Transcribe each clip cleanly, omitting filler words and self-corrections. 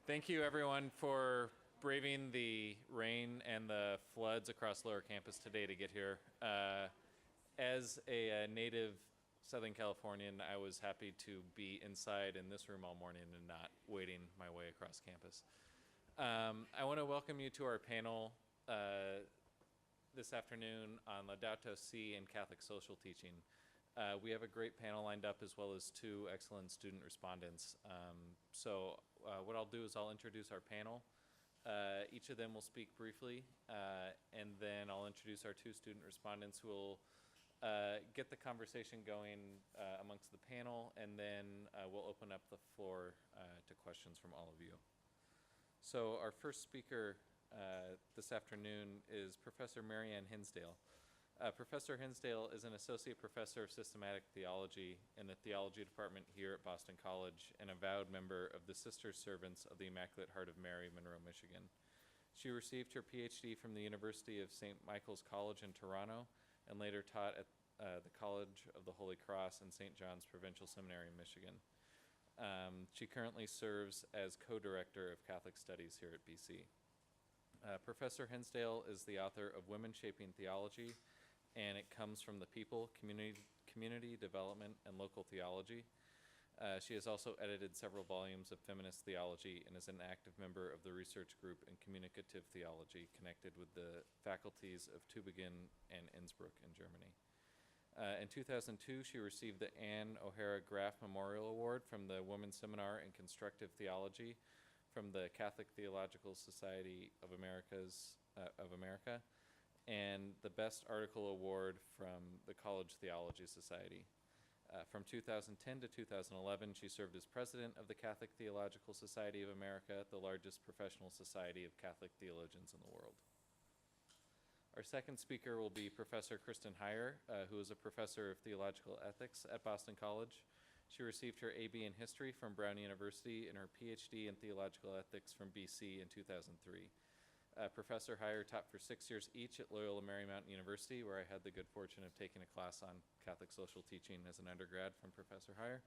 Thank you, everyone, for braving the rain and the floods across Lower Campus today to get here. As a native Southern Californian, I was happy to be inside in this room all morning and not wading my way across campus. I want to welcome you to our panel this afternoon on Laudato Si and Catholic social teaching. We have a great panel lined up as well as two excellent student respondents. What I'll do is I'll introduce our panel. Each of them will speak briefly, and then I'll introduce our two student respondents who will get the conversation going amongst the panel, and then we'll open up the floor to questions from all of you. So our first speaker this afternoon is Professor Marianne Hinsdale. Professor Hinsdale is an associate professor of systematic theology in the theology department here at Boston College and a vowed member of the Sister Servants of the Immaculate Heart of Mary, Monroe, Michigan. She received her Ph.D. from the University of St. Michael's College in Toronto and later taught at the College of the Holy Cross and St. John's Provincial Seminary in Michigan. She currently serves as co-director of Catholic Studies here at BC. Professor Hinsdale is the author of Women Shaping Theology, and it comes from the people, community development, and local theology. She has also edited several volumes of feminist theology and is an active member of the research group in communicative theology connected with the faculties of Tübingen and Innsbruck in Germany. In 2002, she received the Anne O'Hara Graff Memorial Award from the Women's Seminar in Constructive Theology from the Catholic Theological Society of America, and the Best Article Award from the College Theology Society. From 2010 to 2011, she served as president of the Catholic Theological Society of America, the largest professional society of Catholic theologians in the world. Our second speaker will be Professor Kristin Heyer, who is a professor of theological ethics at Boston College. She received her AB in history from Brown University and her PhD in theological ethics from BC in 2003. Professor Heyer taught for 6 years each at Loyola Marymount University, where I had the good fortune of taking a class on Catholic social teaching as an undergrad from Professor Heyer,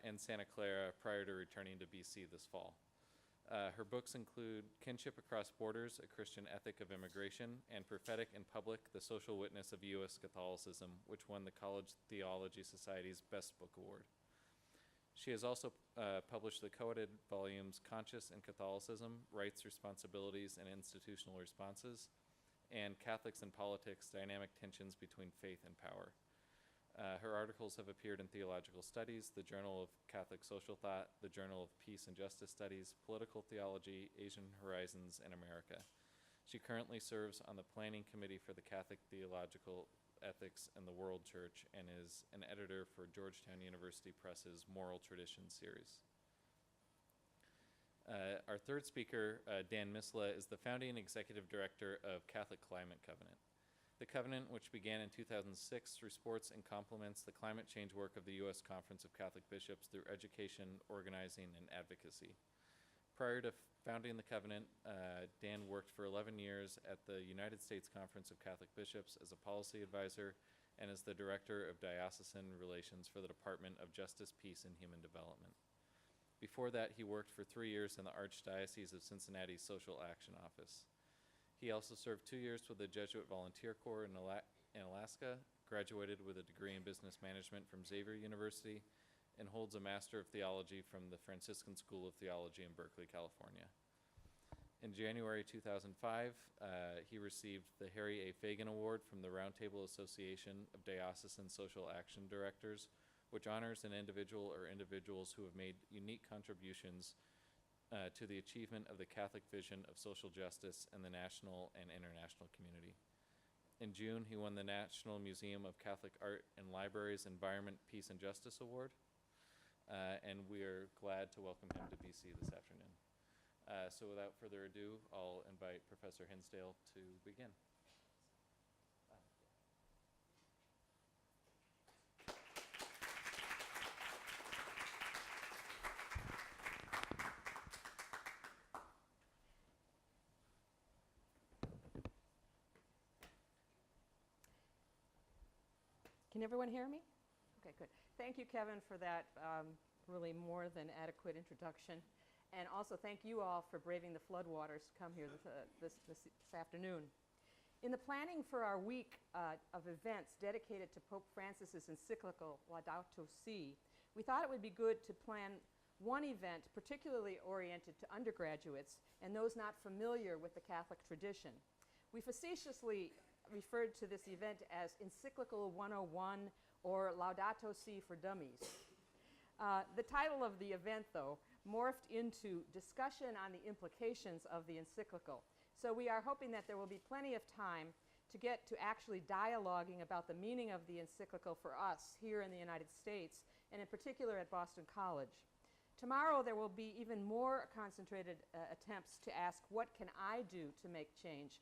and Santa Clara prior to returning to BC this fall. Her books include Kinship Across Borders, A Christian Ethic of Immigration, and Prophetic and Public, The Social Witness of U.S. Catholicism, which won the College Theology Society's Best Book Award. She has also published the co-edited volumes Conscious in Catholicism, Rights, Responsibilities, and Institutional Responses, and Catholics and Politics, Dynamic Tensions Between Faith and Power. Her articles have appeared in Theological Studies, the Journal of Catholic Social Thought, the Journal of Peace and Justice Studies, Political Theology, Asian Horizons, and America. She currently serves on the Planning Committee for the Catholic Theological Ethics in the World Church and is an editor for Georgetown University Press's Moral Tradition series. Our third speaker, Dan Misleh, is the founding executive director of Catholic Climate Covenant. The covenant, which began in 2006, supports and complements the climate change work of the U.S. Conference of Catholic Bishops through education, organizing, and advocacy. Prior to founding the covenant, Dan worked for 11 years at the United States Conference of Catholic Bishops as a policy advisor and as the director of diocesan relations for the Department of Justice, Peace, and Human Development. Before that, he worked for 3 years in the Archdiocese of Cincinnati's Social Action Office. He also served 2 years with the Jesuit Volunteer Corps in Alaska, graduated with a degree in business management from Xavier University, and holds a Master of Theology from the Franciscan School of Theology in Berkeley, California. In January 2005, he received the Harry A. Fagan Award from the Roundtable Association of Diocesan Social Action Directors, which honors an individual or individuals who have made unique contributions to the achievement of the Catholic vision of social justice in the national and international community. In June, he won the National Museum of Catholic Art and Libraries Environment, Peace, and Justice Award, and we are glad to welcome him to BC this afternoon. So without further ado, I'll invite Professor Hinsdale to begin. Can everyone hear me? Okay, good. Thank you, Kevin, for that really more than adequate introduction. And also thank you all for braving the floodwaters to come here this afternoon. In the planning for our week of events dedicated to Pope Francis's encyclical Laudato Si, we thought it would be good to plan one event particularly oriented to undergraduates and those not familiar with the Catholic tradition. We facetiously referred to this event as Encyclical 101 or Laudato Si for Dummies. The title of the event, though, morphed into discussion on the implications of the encyclical. So we are hoping that there will be plenty of time to get to actually dialoguing about the meaning of the encyclical for us here in the United States, and in particular at Boston College. Tomorrow there will be even more concentrated attempts to ask, what can I do to make change?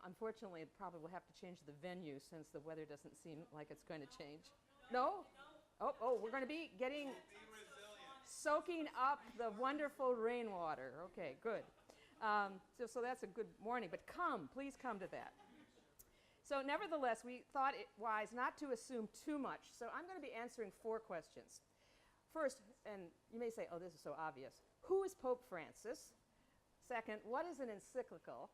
Unfortunately, it probably will have to change the venue since the weather doesn't seem like it's going to change. No? Oh, we're going to be soaking up the wonderful rainwater. Okay, good. So that's a good morning, but please come to that. So nevertheless, we thought it wise not to assume too much, so I'm going to be answering 4 questions. First, and you may say, oh, this is so obvious, who is Pope Francis? Second, what is an encyclical?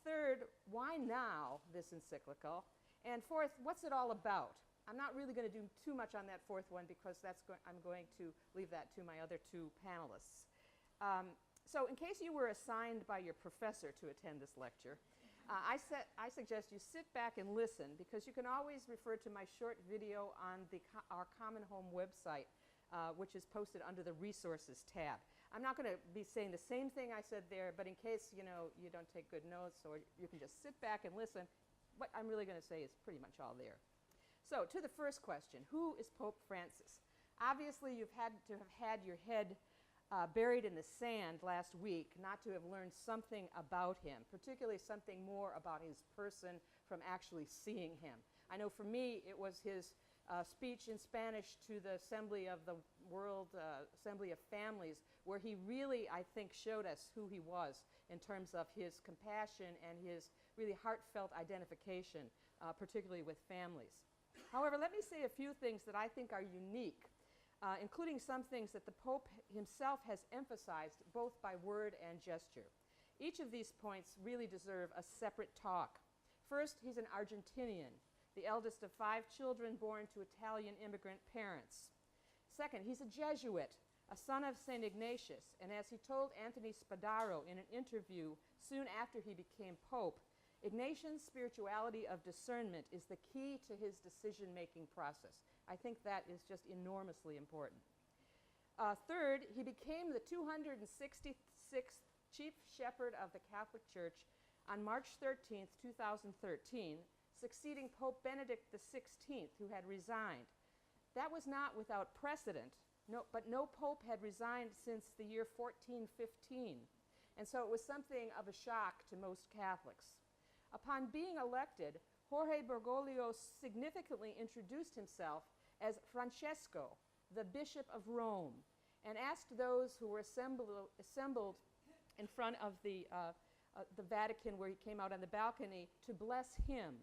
Third, why now this encyclical? And fourth, what's it all about? I'm not really going to do too much on that fourth one because I'm going to leave that to my other 2 panelists. So in case you were assigned by your professor to attend this lecture, I suggest you sit back and listen, because you can always refer to my short video on our Common Home website, which is posted under the Resources tab. I'm not going to be saying the same thing I said there, but in case you don't take good notes, or you can just sit back and listen, what I'm really going to say is pretty much all there. So to the first question, who is Pope Francis? Obviously, you've had to have had your head buried in the sand last week not to have learned something about him, particularly something more about his person from actually seeing him. I know for me, it was his speech in Spanish to the Assembly of the World Assembly of Families, where he really, I think, showed us who he was in terms of his compassion and his really heartfelt identification, particularly with families. However, let me say a few things that I think are unique, including some things that the Pope himself has emphasized both by word and gesture. Each of these points really deserve a separate talk. First, he's an Argentinian, the eldest of 5 children born to Italian immigrant parents. Second, he's a Jesuit, a son of St. Ignatius, and as he told Anthony Spadaro in an interview soon after he became Pope, Ignatian's spirituality of discernment is the key to his decision-making process. I think that is just enormously important. Third, he became the 266th chief shepherd of the Catholic Church on March 13th, 2013, succeeding Pope Benedict XVI, who had resigned. That was not without precedent, but no pope had resigned since the year 1415, and so it was something of a shock to most Catholics. Upon being elected, Jorge Bergoglio significantly introduced himself as Francesco, the Bishop of Rome, and asked those who were assembled in front of the Vatican, where he came out on the balcony, to bless him.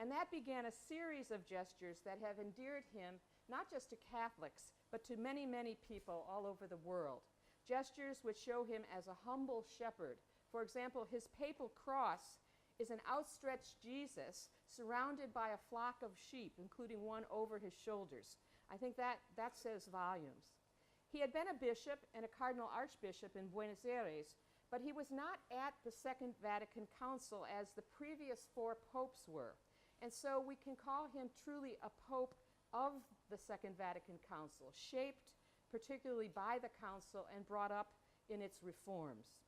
And that began a series of gestures that have endeared him not just to Catholics, but to many, many people all over the world. Gestures which show him as a humble shepherd. For example, his papal cross is an outstretched Jesus surrounded by a flock of sheep, including one over his shoulders. I think that says volumes. He had been a bishop and a cardinal archbishop in Buenos Aires, but he was not at the Second Vatican Council as the previous 4 popes were. And so we can call him truly a pope of the Second Vatican Council, shaped particularly by the council and brought up in its reforms.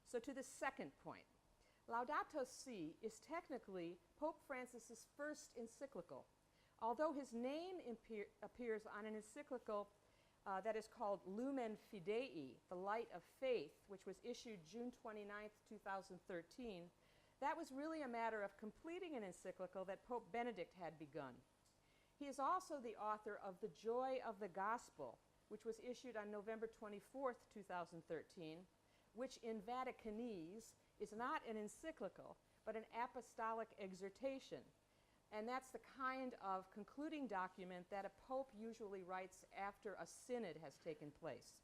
So to the second point, Laudato Si is technically Pope Francis's first encyclical, although his name appears on an encyclical that is called Lumen Fidei, the Light of Faith, which was issued June 29th, 2013. That was really a matter of completing an encyclical that Pope Benedict had begun. He is also the author of The Joy of the Gospel, which was issued on November 24th, 2013, which in Vaticanese is not an encyclical, but an apostolic exhortation. And that's the kind of concluding document that a pope usually writes after a synod has taken place.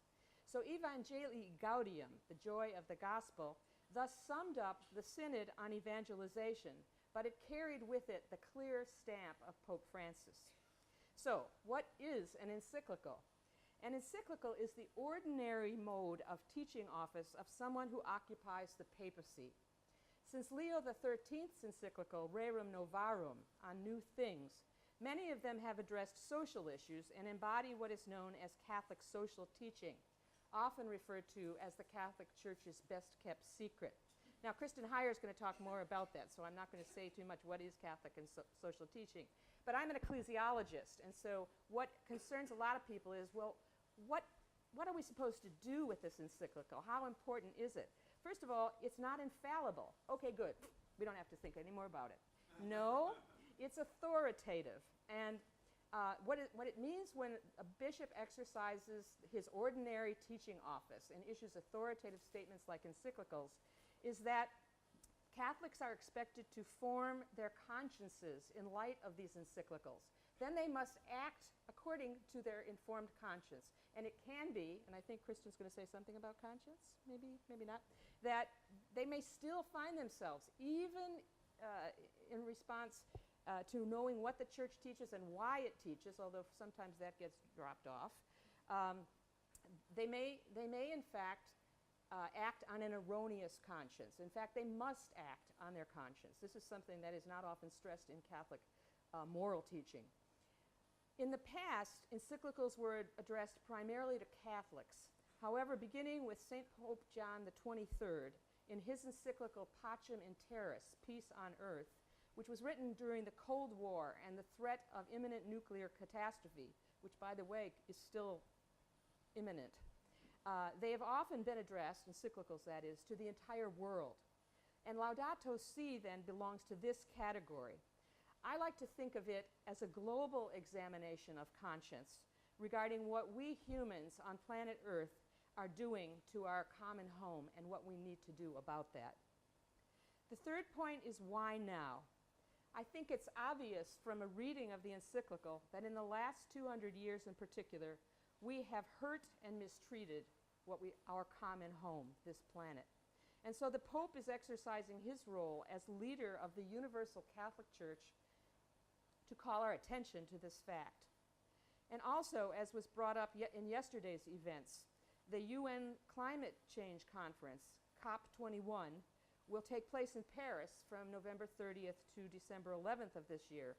So Evangelii Gaudium, the joy of the gospel, thus summed up the synod on evangelization, but it carried with it the clear stamp of Pope Francis. So, what is an encyclical? An encyclical is the ordinary mode of teaching office of someone who occupies the papacy. Since Leo XIII's encyclical, Rerum Novarum, on new things, many of them have addressed social issues and embody what is known as Catholic social teaching, often referred to as the Catholic Church's best-kept secret. Now, Kristin is going to talk more about that, so I'm not going to say too much what is Catholic and social teaching. But I'm an ecclesiologist, and so what concerns a lot of people is, well, what are we supposed to do with this encyclical? How important is it? First of all, it's not infallible. Okay, good. We don't have to think any more about it. No, it's authoritative. And what it means when a bishop exercises his ordinary teaching office and issues authoritative statements like encyclicals is that Catholics are expected to form their consciences in light of these encyclicals. Then they must act according to their informed conscience. And it can be, and I think Kristin's going to say something about conscience, maybe not, that they may still find themselves, even in response to knowing what the church teaches and why it teaches, although sometimes that gets dropped off, they may in fact act on an erroneous conscience. In fact, they must act on their conscience. This is something that is not often stressed in Catholic moral teaching. In the past, encyclicals were addressed primarily to Catholics. However, beginning with St. Pope John XXIII, in his encyclical Pacem in Terris, Peace on Earth, which was written during the Cold War and the threat of imminent nuclear catastrophe, which, by the way, is still imminent, they have often been addressed, encyclicals that is, to the entire world. And Laudato Si then belongs to this category. I like to think of it as a global examination of conscience regarding what we humans on planet Earth are doing to our common home and what we need to do about that. The third point is why now? I think it's obvious from a reading of the encyclical that in the last 200 years in particular, we have hurt and mistreated our common home, this planet. And so the Pope is exercising his role as leader of the Universal Catholic Church to call our attention to this fact. And also, as was brought up in yesterday's events, the UN Climate Change Conference, COP21, will take place in Paris from November 30th to December 11th of this year,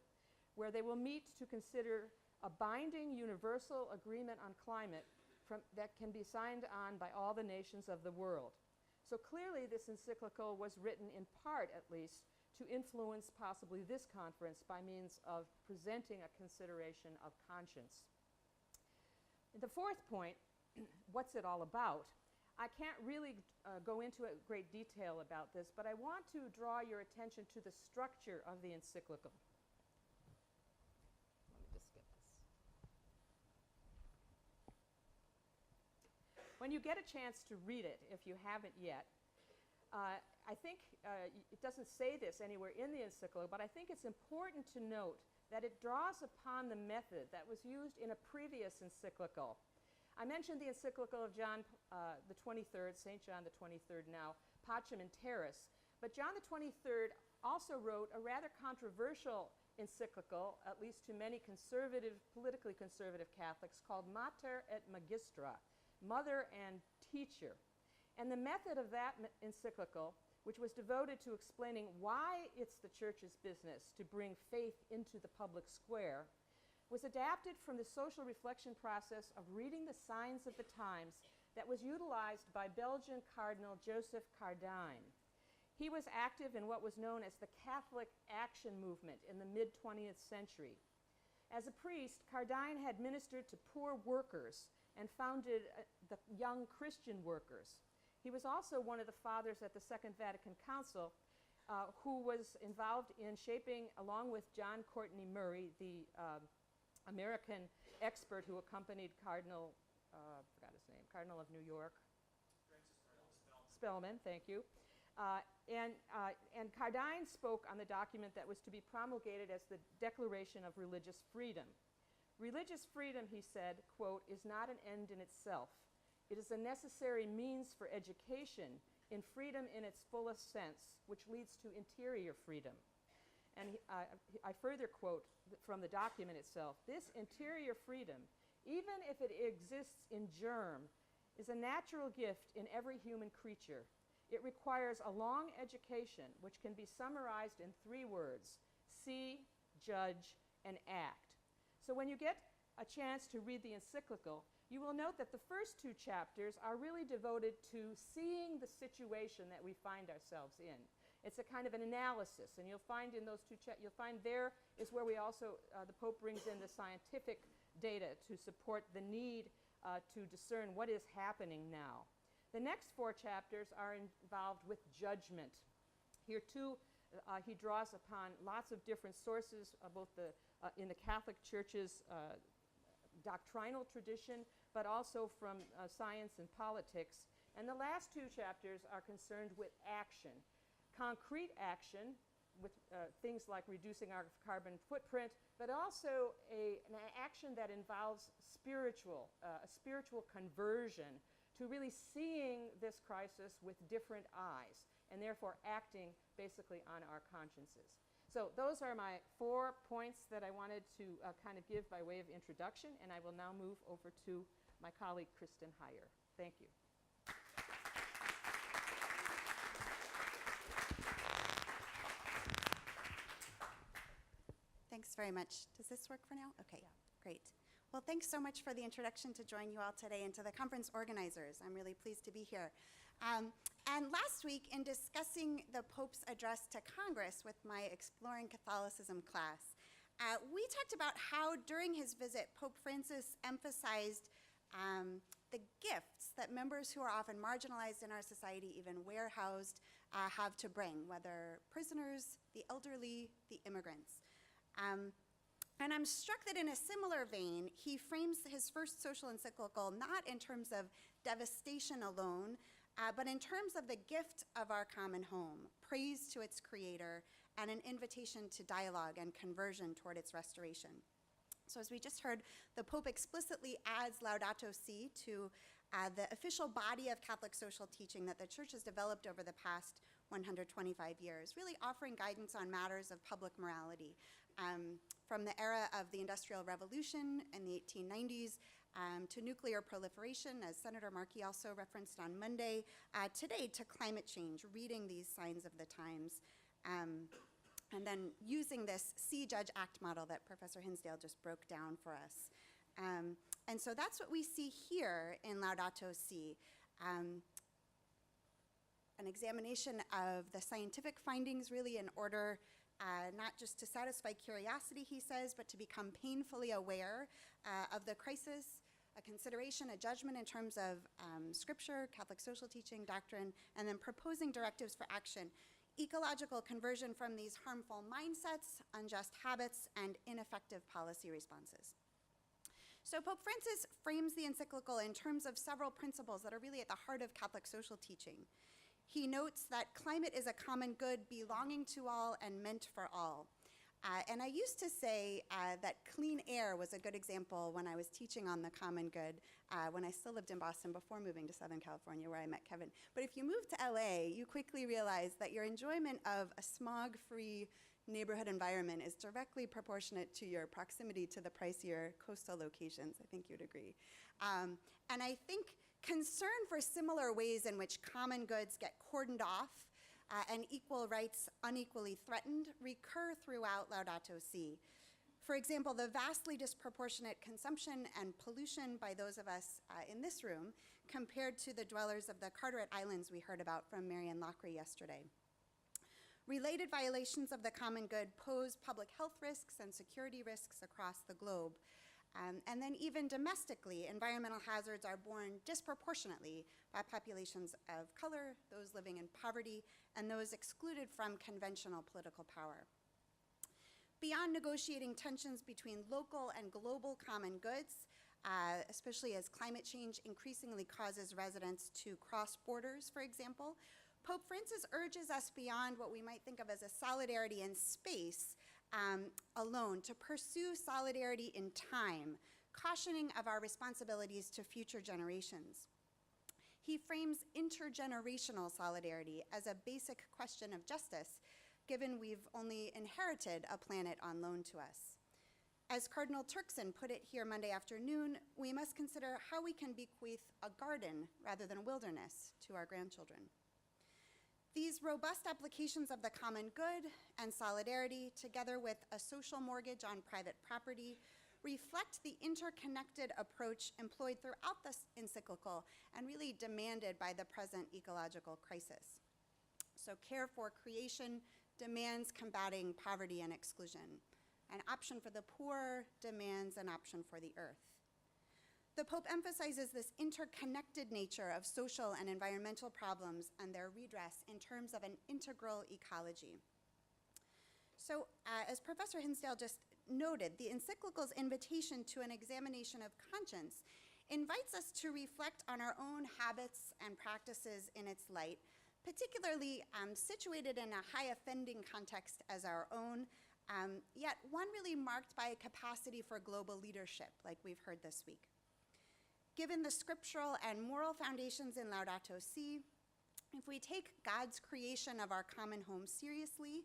where they will meet to consider a binding universal agreement on climate that can be signed on by all the nations of the world. So clearly this encyclical was written in part, at least, to influence possibly this conference by means of presenting a consideration of conscience. The fourth point, what's it all about? I can't really go into great detail about this, but I want to draw your attention to the structure of the encyclical. Let me just get this. When you get a chance to read it, if you haven't yet, I think it doesn't say this anywhere in the encyclical, but I think it's important to note that it draws upon the method that was used in a previous encyclical. I mentioned the encyclical of John the 23rd, St. John the 23rd now, Pacem in Terris, but John the 23rd also wrote a rather controversial encyclical, at least to many politically conservative Catholics, called Mater et Magistra, Mother and Teacher. And the method of that encyclical, which was devoted to explaining why it's the Church's business to bring faith into the public square, was adapted from the social reflection process of reading the signs of the times that was utilized by Belgian Cardinal Joseph Cardijn. He was active in what was known as the Catholic Action Movement in the mid-20th century. As a priest, Cardijn had ministered to poor workers and founded the Young Christian Workers. He was also one of the fathers at the Second Vatican Council who was involved in shaping, along with John Courtney Murray, the American expert who accompanied Cardinal, forgot his name, Cardinal of New York. Spellman, thank you. And Cardijn spoke on the document that was to be promulgated as the Declaration of Religious Freedom. Religious freedom, he said, quote, is not an end in itself. It is a necessary means for education in freedom in its fullest sense, which leads to interior freedom. And I further quote from the document itself, "This interior freedom, even if it exists in germ, is a natural gift in every human creature. It requires a long education, which can be summarized in 3 words: see, judge, and act." So when you get a chance to read the Encyclical, you will note that the first 2 chapters are really devoted to seeing the situation that we find ourselves in. It's a kind of an analysis, and you'll find in those 2 you'll find there is where we also, the Pope brings in the scientific data to support the need to discern what is happening now. The next 4 chapters are involved with judgment. Here too, he draws upon lots of different sources, both in the Catholic Church's doctrinal tradition, but also from science and politics. And the last 2 chapters are concerned with action, concrete action, with things like reducing our carbon footprint, but also an action that involves a spiritual conversion to really seeing this crisis with different eyes, and therefore acting basically on our consciences. So those are my 4 points that I wanted to kind of give by way of introduction, and I will now move over to my colleague, Kristin Heyer. Thank you. Thanks very much. Does this work for now? Okay, great. Well, thanks so much for the introduction to join you all today, and to the conference organizers. I'm really pleased to be here. And last week, in discussing the Pope's address to Congress with my Exploring Catholicism class, we talked about how during his visit, Pope Francis emphasized the gifts that members who are often marginalized in our society, even warehoused, have to bring, whether prisoners, the elderly, the immigrants. And I'm struck that in a similar vein, he frames his first social encyclical not in terms of devastation alone, but in terms of the gift of our common home, praise to its creator, and an invitation to dialogue and conversion toward its restoration. So as we just heard, the Pope explicitly adds Laudato Si to the official body of Catholic social teaching that the Church has developed over the past 125 years, really offering guidance on matters of public morality. From the era of the Industrial Revolution in the 1890s to nuclear proliferation, as Senator Markey also referenced on Monday, today to climate change, reading these signs of the times, and then using this See, Judge, Act model that Professor Hinsdale just broke down for us. And so that's what we see here in Laudato Si. An examination of the scientific findings, really in order not just to satisfy curiosity, he says, but to become painfully aware of the crisis, a consideration, a judgment in terms of scripture, Catholic social teaching, doctrine, and then proposing directives for action, ecological conversion from these harmful mindsets, unjust habits, and ineffective policy responses. So Pope Francis frames the encyclical in terms of several principles that are really at the heart of Catholic social teaching. He notes that climate is a common good belonging to all and meant for all. And I used to say that clean air was a good example when I was teaching on the common good, when I still lived in Boston before moving to Southern California, where I met Kevin. But if you move to LA, you quickly realize that your enjoyment of a smog-free neighborhood environment is directly proportionate to your proximity to the pricier coastal locations. I think you'd agree. And I think concern for similar ways in which common goods get cordoned off and equal rights unequally threatened recur throughout Laudato Si. For example, the vastly disproportionate consumption and pollution by those of us in this room compared to the dwellers of the Carteret Islands we heard about from Marian Lockery yesterday. Related violations of the common good pose public health risks and security risks across the globe. And then even domestically, environmental hazards are borne disproportionately by populations of color, those living in poverty, and those excluded from conventional political power. Beyond negotiating tensions between local and global common goods, especially as climate change increasingly causes residents to cross borders, for example, Pope Francis urges us beyond what we might think of as a solidarity in space alone, to pursue solidarity in time, cautioning of our responsibilities to future generations. He frames intergenerational solidarity as a basic question of justice, given we've only inherited a planet on loan to us. As Cardinal Turkson put it here Monday afternoon, we must consider how we can bequeath a garden rather than a wilderness to our grandchildren. These robust applications of the common good and solidarity, together with a social mortgage on private property, reflect the interconnected approach employed throughout this encyclical and really demanded by the present ecological crisis. So care for creation demands combating poverty and exclusion. An option for the poor demands an option for the earth. The Pope emphasizes this interconnected nature of social and environmental problems and their redress in terms of an integral ecology. So, as Professor Hinsdale just noted, the encyclical's invitation to an examination of conscience invites us to reflect on our own habits and practices in its light, particularly situated in a high offending context as our own, yet one really marked by a capacity for global leadership, like we've heard this week. Given the scriptural and moral foundations in Laudato Si, if we take God's creation of our common home seriously,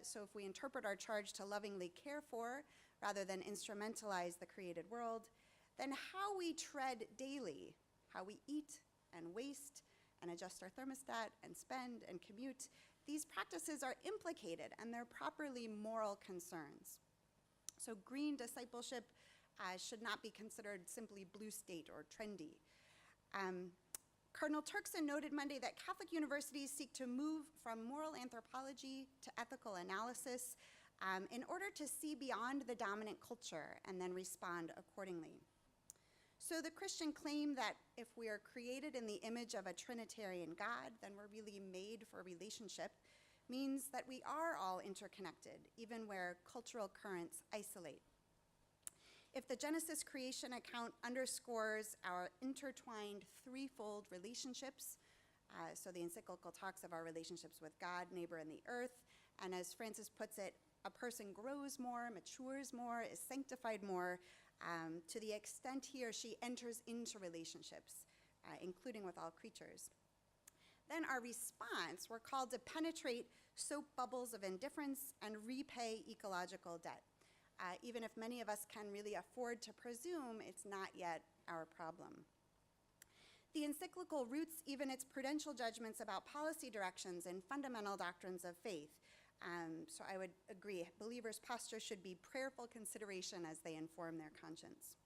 so if we interpret our charge to lovingly care for rather than instrumentalize the created world, then how we tread daily, how we eat and waste and adjust our thermostat and spend and commute, these practices are implicated and they're properly moral concerns. So green discipleship should not be considered simply blue state or trendy. Cardinal Turkson noted Monday that Catholic universities seek to move from moral anthropology to ethical analysis in order to see beyond the dominant culture and then respond accordingly. So the Christian claim that if we are created in the image of a Trinitarian God, then we're really made for relationship, means that we are all interconnected, even where cultural currents isolate. If the Genesis creation account underscores our intertwined threefold relationships, so the encyclical talks of our relationships with God, neighbor, and the earth, and as Francis puts it, a person grows more, matures more, is sanctified more, to the extent he or she enters into relationships, including with all creatures. Then our response, we're called to penetrate soap bubbles of indifference and repay ecological debt. Even if many of us can really afford to presume it's not yet our problem. The encyclical roots even its prudential judgments about policy directions in fundamental doctrines of faith. So I would agree, believers' posture should be prayerful consideration as they inform their conscience.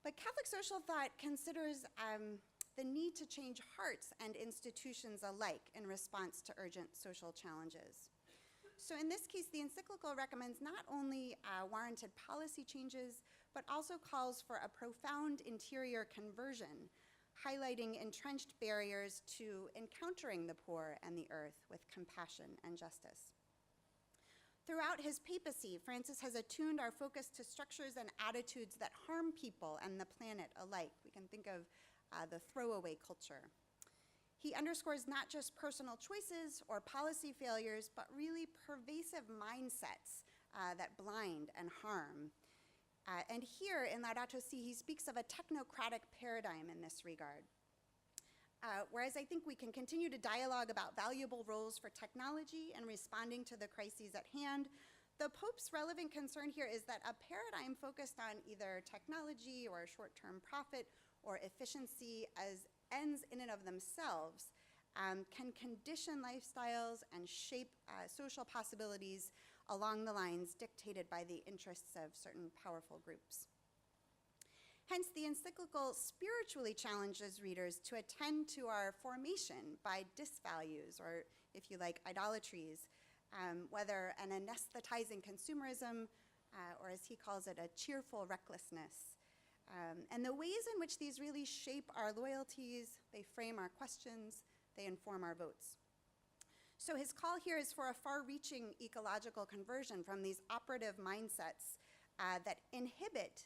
But Catholic social thought considers the need to change hearts and institutions alike in response to urgent social challenges. So in this case, the encyclical recommends not only warranted policy changes, but also calls for a profound interior conversion, highlighting entrenched barriers to encountering the poor and the earth with compassion and justice. Throughout his papacy, Francis has attuned our focus to structures and attitudes that harm people and the planet alike. We can think of the throwaway culture. He underscores not just personal choices or policy failures, but really pervasive mindsets that blind and harm. And here in Laudato Si, he speaks of a technocratic paradigm in this regard. Whereas I think we can continue to dialogue about valuable roles for technology and responding to the crises at hand, the Pope's relevant concern here is that a paradigm focused on either technology or short-term profit or efficiency as ends in and of themselves can condition lifestyles and shape social possibilities along the lines dictated by the interests of certain powerful groups. Hence, the encyclical spiritually challenges readers to attend to our formation by disvalues, or if you like, idolatries, whether an anesthetizing consumerism, or as he calls it, a cheerful recklessness. And the ways in which these really shape our loyalties, they frame our questions, they inform our votes. So his call here is for a far-reaching ecological conversion from these operative mindsets that inhibit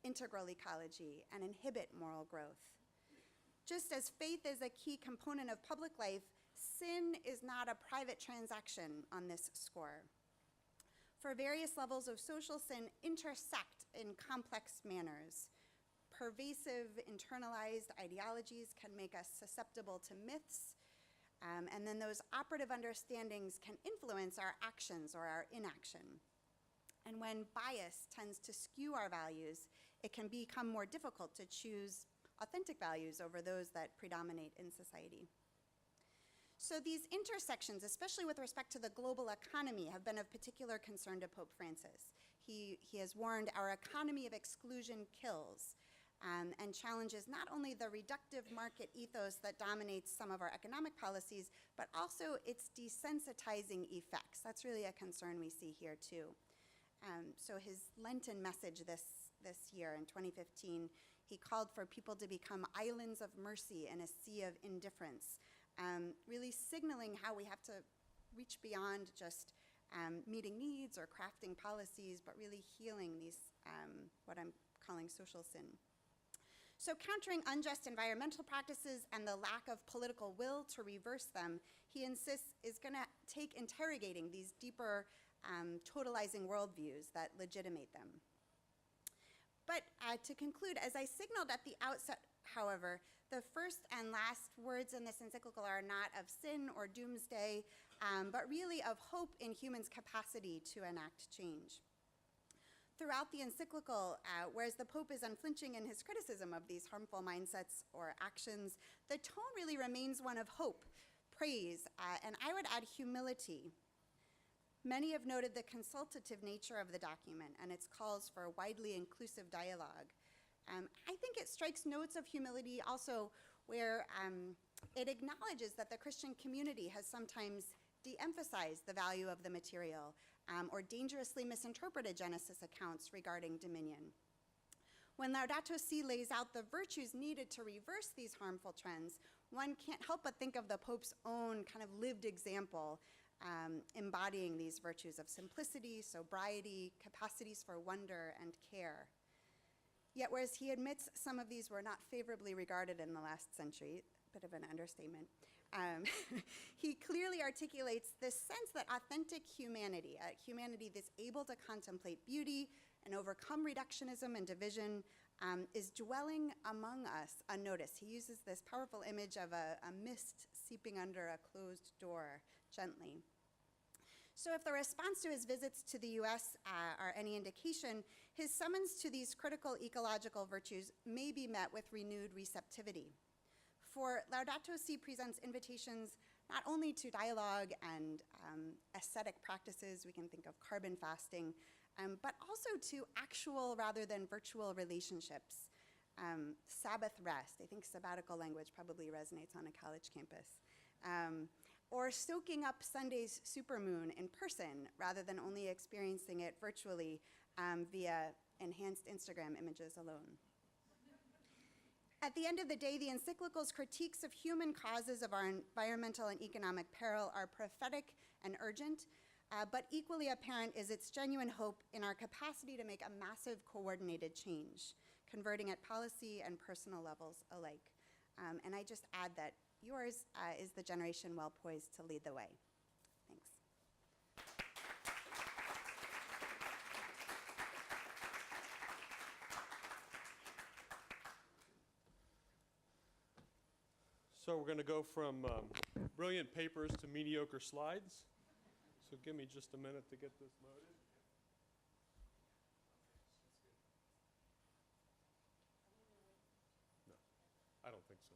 integral ecology and inhibit moral growth. Just as faith is a key component of public life, sin is not a private transaction on this score. For various levels of social sin intersect in complex manners. pervasive internalized ideologies can make us susceptible to myths, and then those operative understandings can influence our actions or our inaction. And when bias tends to skew our values, it can become more difficult to choose authentic values over those that predominate in society. So these intersections, especially with respect to the global economy, have been of particular concern to Pope Francis. He has warned our economy of exclusion kills, and challenges not only the reductive market ethos that dominates some of our economic policies, but also its desensitizing effects. That's really a concern we see here too. So his Lenten message this year in 2015, he called for people to become islands of mercy in a sea of indifference, really signaling how we have to reach beyond just meeting needs or crafting policies, but really healing these, what I'm calling social sin. So countering unjust environmental practices and the lack of political will to reverse them, he insists is going to take interrogating these deeper totalizing worldviews that legitimate them. But to conclude, as I signaled at the outset, however, the first and last words in this encyclical are not of sin or doomsday, but really of hope in humans' capacity to enact change. Throughout the encyclical, whereas the Pope is unflinching in his criticism of these harmful mindsets or actions, the tone really remains one of hope, praise, and I would add humility. Many have noted the consultative nature of the document and its calls for widely inclusive dialogue. I think it strikes notes of humility also where it acknowledges that the Christian community has sometimes de-emphasized the value of the material or dangerously misinterpreted Genesis accounts regarding dominion. When Laudato Si lays out the virtues needed to reverse these harmful trends, one can't help but think of the Pope's own kind of lived example embodying these virtues of simplicity, sobriety, capacities for wonder and care. Yet whereas he admits some of these were not favorably regarded in the last century, bit of an understatement, he clearly articulates this sense that authentic humanity, humanity that's able to contemplate beauty and overcome reductionism and division, is dwelling among us unnoticed. He uses this powerful image of a mist seeping under a closed door gently. So if the response to his visits to the US are any indication, his summons to these critical ecological virtues may be met with renewed receptivity. For Laudato Si presents invitations not only to dialogue and ascetic practices, we can think of carbon fasting, but also to actual rather than virtual relationships. Sabbath rest, I think sabbatical language probably resonates on a college campus. Or soaking up Sunday's supermoon in person rather than only experiencing it virtually via enhanced Instagram images alone. At the end of the day, the encyclical's critiques of human causes of our environmental and economic peril are prophetic and urgent, but equally apparent is its genuine hope in our capacity to make a massive coordinated change, converting at policy and personal levels alike. And I just add that yours is the generation well poised to lead the way. Thanks. So we're going to go from brilliant papers to mediocre slides. So give me just a minute to get this loaded. No, I don't think so.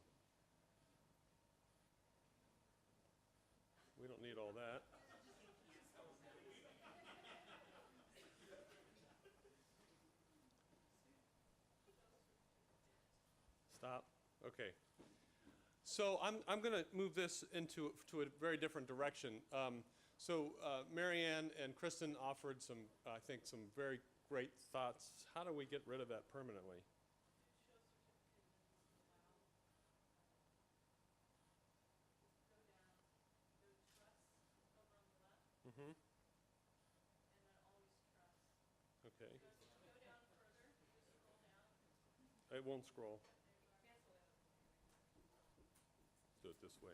We don't need all that. Stop. Okay. So I'm going to move this into a very different direction. Marianne and Kristin offered some, I think, some very great thoughts. How do we get rid of that permanently? Mm-hmm. Okay. It won't scroll. Do it this way.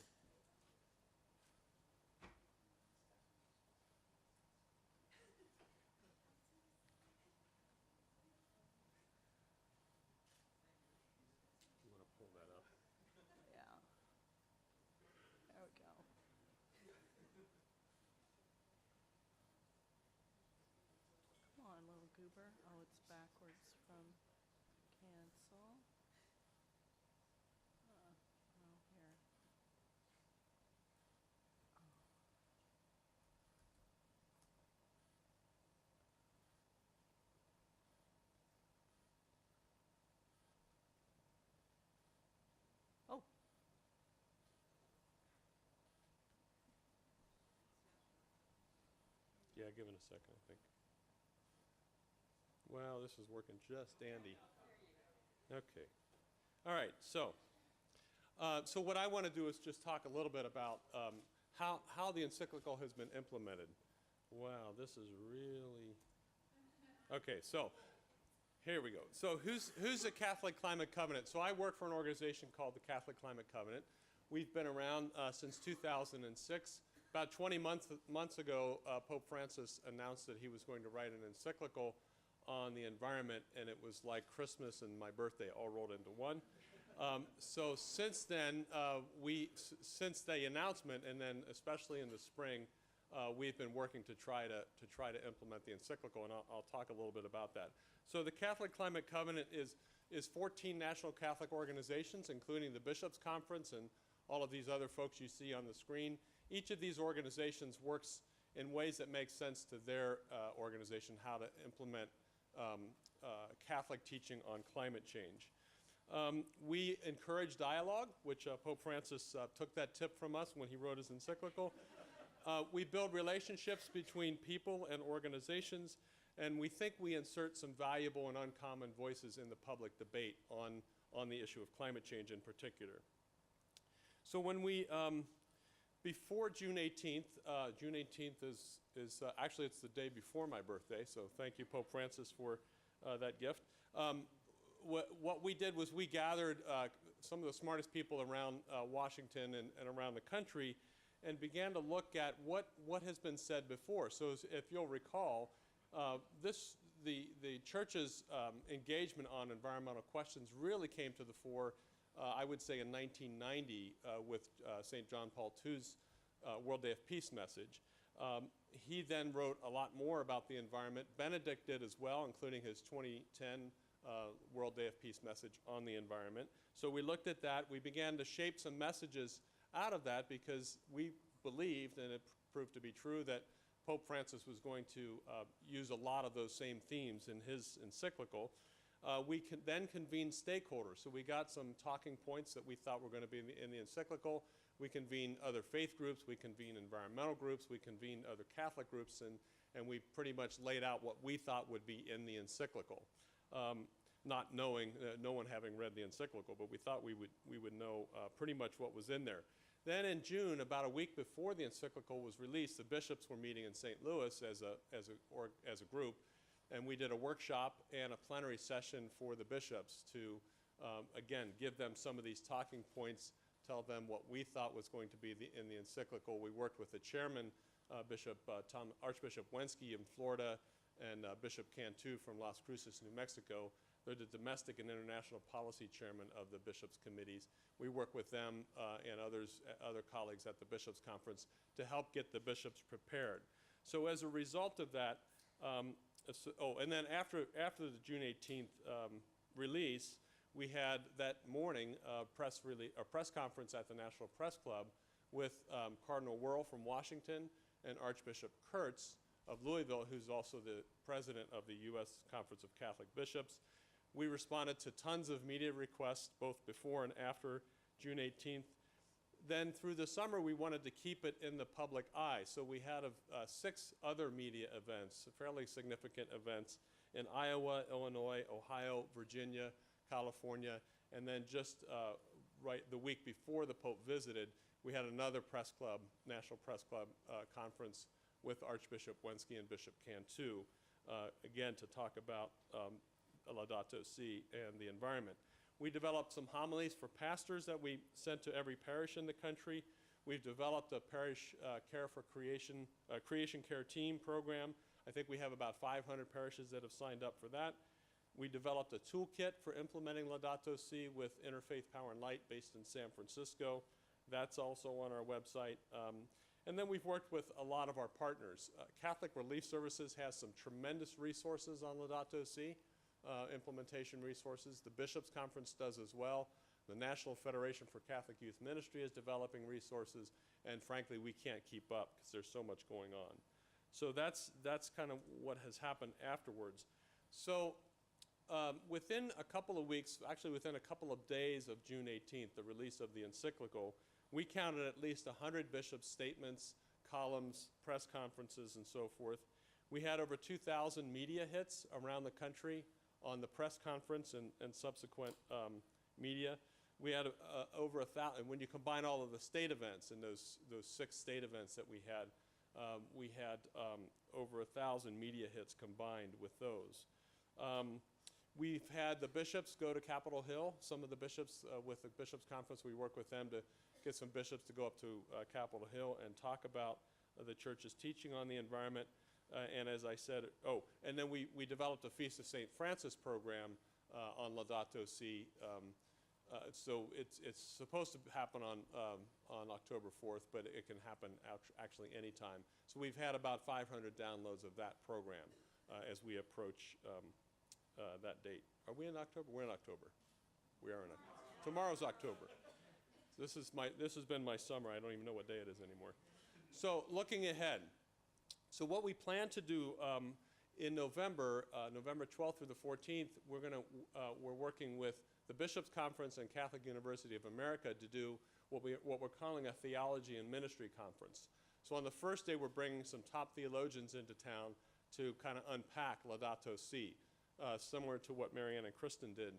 Yeah, give it a second, I think. Wow, this is working just dandy. Okay. All right, so what I want to do is just talk a little bit about how the encyclical has been implemented. Wow, this is really... Okay, so here we go. So who's the Catholic Climate Covenant? So I work for an organization called the Catholic Climate Covenant. We've been around since 2006. About 20 months ago, Pope Francis announced that he was going to write an encyclical on the environment, and it was like Christmas and my birthday all rolled into one. So since then, since the announcement, and then especially in the spring, we've been working to try to implement the encyclical, and I'll talk a little bit about that. So the Catholic Climate Covenant is 14 national Catholic organizations, including the Bishops' Conference and all of these other folks you see on the screen. Each of these organizations works in ways that make sense to their organization, how to implement Catholic teaching on climate change. We encourage dialogue, which Pope Francis took that tip from us when he wrote his encyclical. We build relationships between people and organizations, and we think we insert some valuable and uncommon voices in the public debate on the issue of climate change in particular. So when we, before June 18th, June 18th is actually it's the day before my birthday, so thank you, Pope Francis, for that gift. What we did was we gathered some of the smartest people around Washington and around the country and began to look at what has been said before. So if you'll recall, the church's engagement on environmental questions really came to the fore, I would say, in 1990 with St. John Paul II's World Day of Peace message. He then wrote a lot more about the environment. Benedict did as well, including his 2010 World Day of Peace message on the environment. So we looked at that. We began to shape some messages out of that because we believed, and it proved to be true, that Pope Francis was going to use a lot of those same themes in his encyclical. We then convened stakeholders. So we got some talking points that we thought were going to be in the encyclical. We convened other faith groups. We convened environmental groups. We convened other Catholic groups. And we pretty much laid out what we thought would be in the encyclical. Not knowing, no one having read the encyclical, but we thought we would know pretty much what was in there. Then in June, about a week before the encyclical was released, the bishops were meeting in St. Louis as a group, and we did a workshop and a plenary session for the bishops to, again, give them some of these talking points, tell them what we thought was going to be in the encyclical. We worked with the chairman, Archbishop Wensky in Florida, and Bishop Cantu from Las Cruces, New Mexico. They're the domestic and international policy chairman of the bishops' committees. We work with them and other colleagues at the Bishops' Conference to help get the bishops prepared. So as a result of that, and then after the June 18th release, we had that morning a press conference at the National Press Club with Cardinal Wuerl from Washington and Archbishop Kurtz of Louisville, who's also the president of the U.S. Conference of Catholic Bishops. We responded to tons of media requests, both before and after June 18th. Then through the summer, we wanted to keep it in the public eye. So we had 6 other media events, fairly significant events, in Iowa, Illinois, Ohio, Virginia, California. And then just right the week before the Pope visited, we had another press club, National Press Club conference with Archbishop Wensky and Bishop Cantu, again, to talk about Laudato Si and the environment. We developed some homilies for pastors that we sent to every parish in the country. We've developed a parish care for creation care team program. I think we have about 500 parishes that have signed up for that. We developed a toolkit for implementing Laudato Si with Interfaith Power and Light based in San Francisco. That's also on our website. And then we've worked with a lot of our partners. Catholic Relief Services has some tremendous resources on Laudato Si. Implementation resources. The Bishops' Conference does as well. The National Federation for Catholic Youth Ministry is developing resources, and frankly, we can't keep up because there's so much going on. So that's kind of what has happened afterwards. So within a couple of weeks, actually within a couple of days of June 18th, the release of the encyclical, we counted at least 100 bishops' statements, columns, press conferences, and so forth. We had over 2,000 media hits around the country on the press conference and subsequent media. We had over 1,000, when you combine all of the state events and those 6 state events that we had over 1,000 media hits combined with those. We've had the bishops go to Capitol Hill. Some of the bishops, with the Bishops' Conference, we work with them to get some bishops to go up to Capitol Hill and talk about the church's teaching on the environment. And as I said, and then we developed a Feast of St. Francis program on Laudato Si. So it's supposed to happen on October 4th, but it can happen actually any time. So we've had about 500 downloads of that program as we approach that date. Are we in October? We're in October. We are in October. Tomorrow's October. This has been my summer. I don't even know what day it is anymore. So looking ahead. So what we plan to do in November, November 12th through the 14th, we're working with the Bishops' Conference and Catholic University of America to do what we're calling a Theology and Ministry Conference. So on the first day, we're bringing some top theologians into town to kind of unpack Laudato Si, similar to what Marianne and Kristin did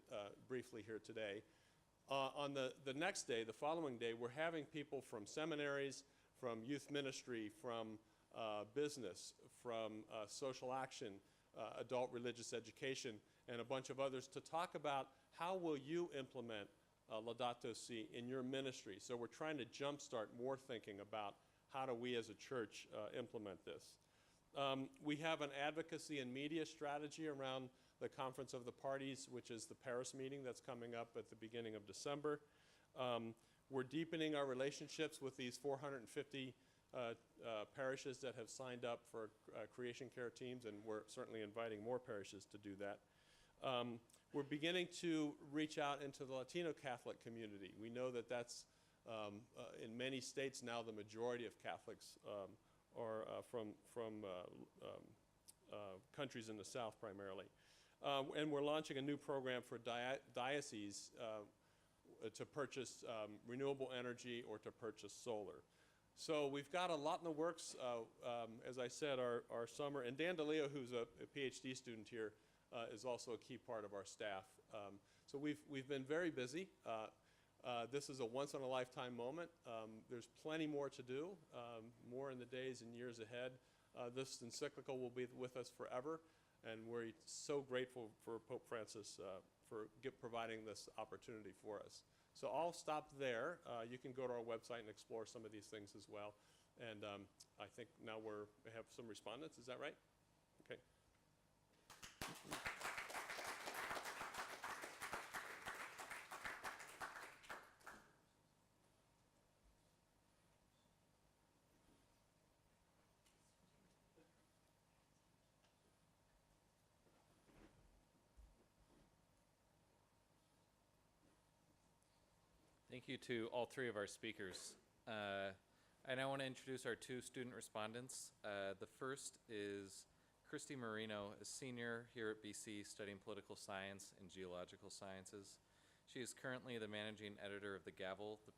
briefly here today. On the next day, the following day, we're having people from seminaries, from youth ministry, from business, from social action, adult religious education, and a bunch of others to talk about how will you implement Laudato Si in your ministry. So we're trying to jumpstart more thinking about how do we as a church implement this. We have an advocacy and media strategy around the Conference of the Parties, which is the Paris meeting that's coming up at the beginning of December. We're deepening our relationships with these 450 parishes that have signed up for creation care teams, and we're certainly inviting more parishes to do that. We're beginning to reach out into the Latino Catholic community. We know that that's in many states now the majority of Catholics are from countries in the South primarily. And we're launching a new program for dioceses to purchase renewable energy or to purchase solar. So we've got a lot in the works. As I said, our summer, and Dan DeLeo, who's a Ph.D. student here, is also a key part of our staff. So we've been very busy. This is a once-in-a-lifetime moment. There's plenty more to do, more in the days and years ahead. This encyclical will be with us forever, and we're so grateful for Pope Francis for providing this opportunity for us. So I'll stop there. You can go to our website and explore some of these things as well. And I think now we have some respondents. Is that right? Okay. Thank you to all 3 of our speakers. I now want to introduce our 2 student respondents. The first is Kristin Marino, a senior here at BC studying political science and geological sciences. She is currently the managing editor of The Gavel, the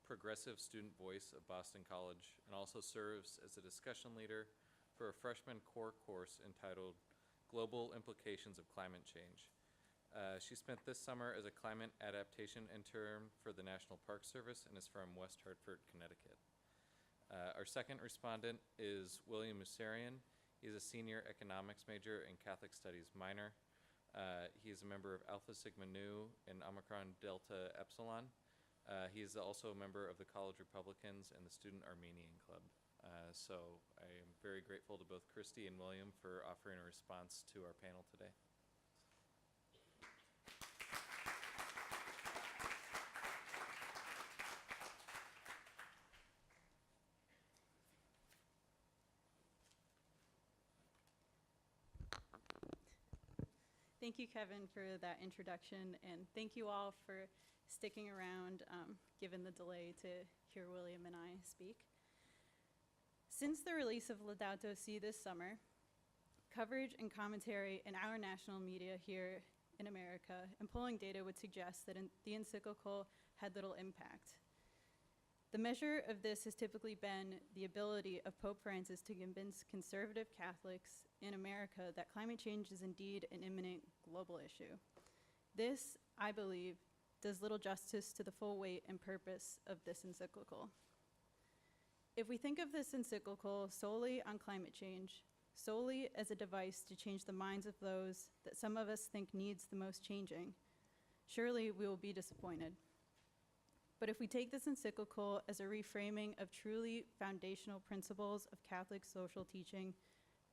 progressive student voice of Boston College, and also serves as a discussion leader for a freshman core course entitled Global Implications of Climate Change. She spent this summer as a climate adaptation intern for the National Park Service and is from West Hartford, Connecticut. Our second respondent is William Musarian. He's a senior economics major and Catholic Studies minor. He is a member of Alpha Sigma Nu and Omicron Delta Epsilon. He is also a member of the College Republicans and the Student Armenian Club. So I am very grateful to both Kristin and William for offering a response to our panel today. Thank you, Kevin, for that introduction, and thank you all for sticking around, given the delay to hear William and I speak. Since the release of Laudato Si this summer, coverage and commentary in our national media here in America and polling data would suggest that the encyclical had little impact. The measure of this has typically been the ability of Pope Francis to convince conservative Catholics in America that climate change is indeed an imminent global issue. This, I believe, does little justice to the full weight and purpose of this encyclical. If we think of this encyclical solely on climate change, solely as a device to change the minds of those that some of us think needs the most changing, surely we will be disappointed. But if we take this encyclical as a reframing of truly foundational principles of Catholic social teaching,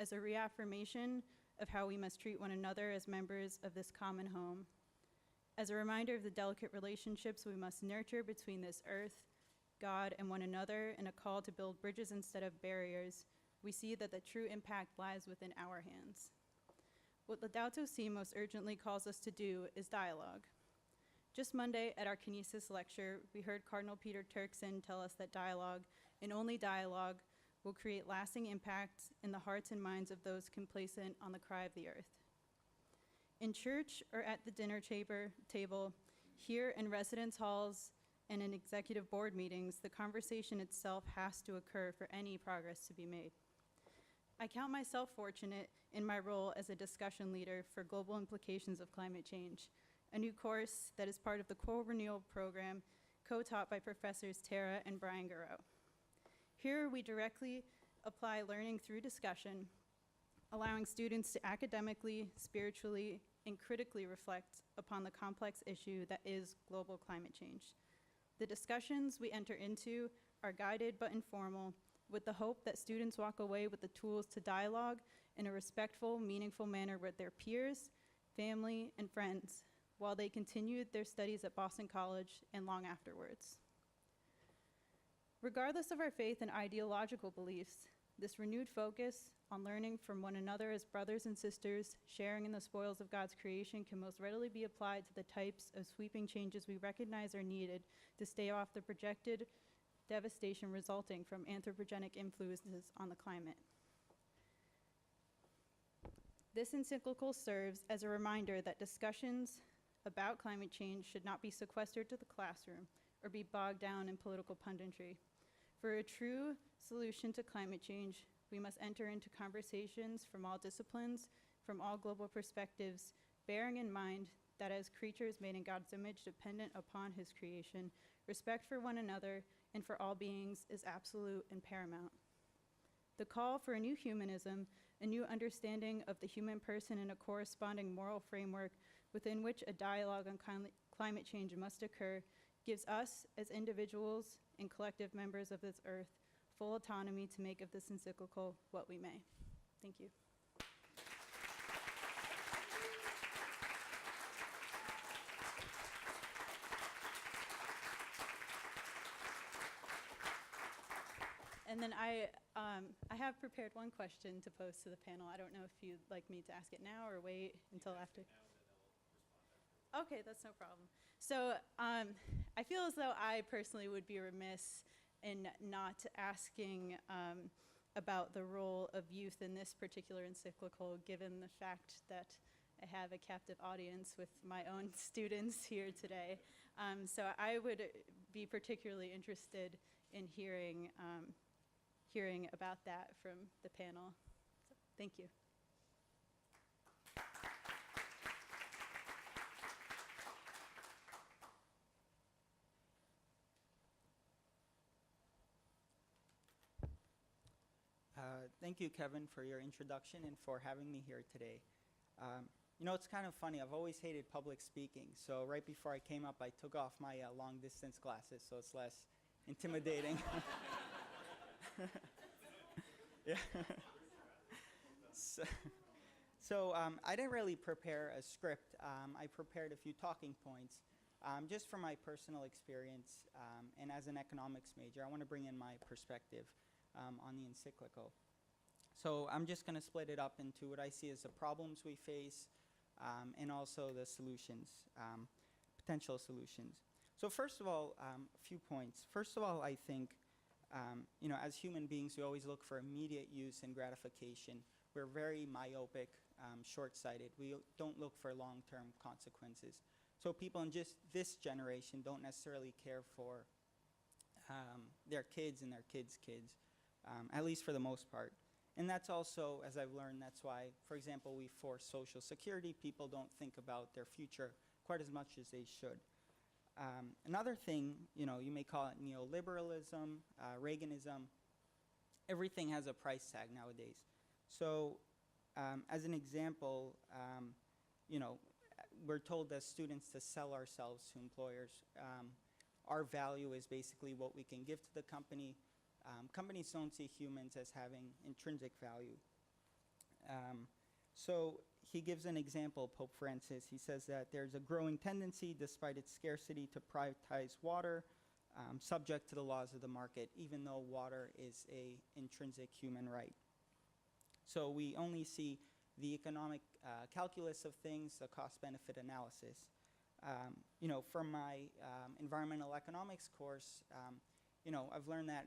as a reaffirmation of how we must treat one another as members of this common home, as a reminder of the delicate relationships we must nurture between this earth, God, and one another, and a call to build bridges instead of barriers, we see that the true impact lies within our hands. What Laudato Si most urgently calls us to do is dialogue. Just Monday at our Kinesis lecture, we heard Cardinal Peter Turkson tell us that dialogue, and only dialogue, will create lasting impacts in the hearts and minds of those complacent on the cry of the earth. In church or at the dinner table, here in residence halls and in executive board meetings, the conversation itself has to occur for any progress to be made. I count myself fortunate in my role as a discussion leader for global implications of climate change, a new course that is part of the Core Renewal program co-taught by Professors Tara and Brian Garreau. Here we directly apply learning through discussion, allowing students to academically, spiritually, and critically reflect upon the complex issue that is global climate change. The discussions we enter into are guided but informal, with the hope that students walk away with the tools to dialogue in a respectful, meaningful manner with their peers, family, and friends, while they continued their studies at Boston College and long afterwards. Regardless of our faith and ideological beliefs, this renewed focus on learning from one another as brothers and sisters, sharing in the spoils of God's creation, can most readily be applied to the types of sweeping changes we recognize are needed to stay off the projected devastation resulting from anthropogenic influences on the climate. This encyclical serves as a reminder that discussions about climate change should not be sequestered to the classroom or be bogged down in political punditry. For a true solution to climate change, we must enter into conversations from all disciplines, from all global perspectives, bearing in mind that as creatures made in God's image dependent upon his creation, respect for one another and for all beings is absolute and paramount. The call for a new humanism, a new understanding of the human person, and a corresponding moral framework within which a dialogue on climate change must occur gives us, as individuals and collective members of this earth, full autonomy to make of this encyclical what we may. Thank you. And then I have prepared one question to pose to the panel. I don't know if you'd like me to ask it now or wait until after. Okay, that's no problem. So I feel as though I personally would be remiss in not asking about the role of youth in this particular encyclical, given the fact that I have a captive audience with my own students here today. So I would be particularly interested in hearing about that from the panel. So, thank you. Thank you, Kevin, for your introduction and for having me here today. You know, it's kind of funny. I've always hated public speaking. So right before I came up, I took off my long-distance glasses, so it's less intimidating. Yeah. So I didn't really prepare a script. I prepared a few talking points just from my personal experience. And as an economics major, I want to bring in my perspective on the encyclical. So I'm just going to split it up into what I see as the problems we face and also the solutions, potential solutions. So first of all, a few points. First of all, I think, you know, as human beings, we always look for immediate use and gratification. We're very myopic, short-sighted. We don't look for long-term consequences. So people in just this generation don't necessarily care for their kids and their kids' kids, at least for the most part. And that's also, as I've learned, that's why, for example, we force Social Security. People don't think about their future quite as much as they should. Another thing, you may call it neoliberalism, Reaganism. Everything has a price tag nowadays. So, as an example, we're told as students to sell ourselves to employers. Our value is basically what we can give to the company. Companies don't see humans as having intrinsic value. So he gives an example, Pope Francis. He says that there's a growing tendency, despite its scarcity, to privatize water, subject to the laws of the market, even though water is an intrinsic human right. So we only see the economic calculus of things, the cost-benefit analysis. From my environmental economics course, I've learned that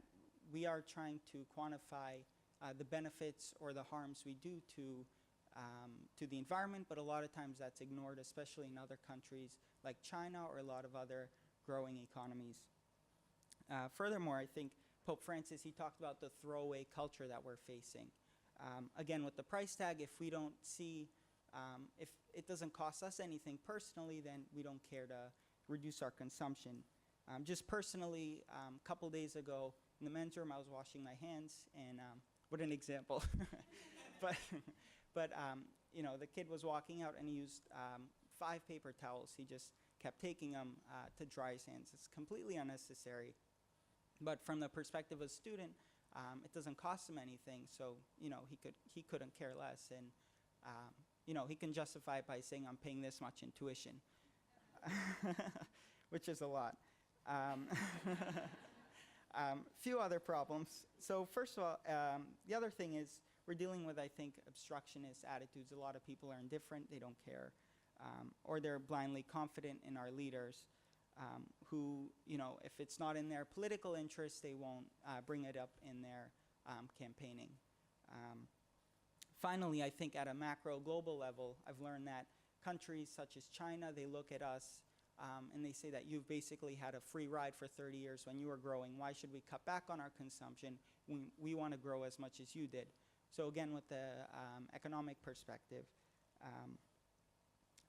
we are trying to quantify the benefits or the harms we do to the environment, but a lot of times that's ignored, especially in other countries like China or a lot of other growing economies. Furthermore, I think Pope Francis, he talked about the throwaway culture that we're facing. Again, with the price tag, if we don't see, if it doesn't cost us anything personally, then we don't care to reduce our consumption. Just personally, a couple days ago in the men's room, I was washing my hands, and what an example. but the kid was walking out, and he used 5 paper towels. He just kept taking them to dry his hands. It's completely unnecessary. But from the perspective of a student, it doesn't cost him anything, so he couldn't care less, and he can justify it by saying, I'm paying this much in tuition, which is a lot. Few other problems. So first of all, the other thing is we're dealing with, I think, obstructionist attitudes. A lot of people are indifferent, they don't care, or they're blindly confident in our leaders, who, if it's not in their political interest, they won't bring it up in their campaigning. Finally, I think at a macro global level, I've learned that countries such as China, they look at us and they say that you've basically had a free ride for 30 years when you were growing. Why should we cut back on our consumption when we want to grow as much as you did? So again, with the economic perspective.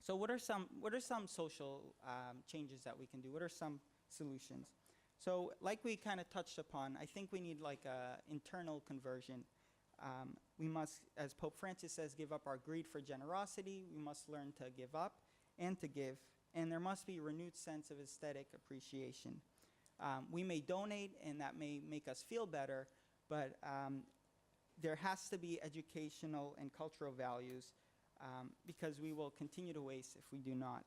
So what are some social changes that we can do? What are some solutions? So like we kind of touched upon, I think we need like a internal conversion. We must, as Pope Francis says, give up our greed for generosity. We must learn to give up and to give. And there must be a renewed sense of aesthetic appreciation. We may donate, and that may make us feel better, but there has to be educational and cultural values, because we will continue to waste if we do not.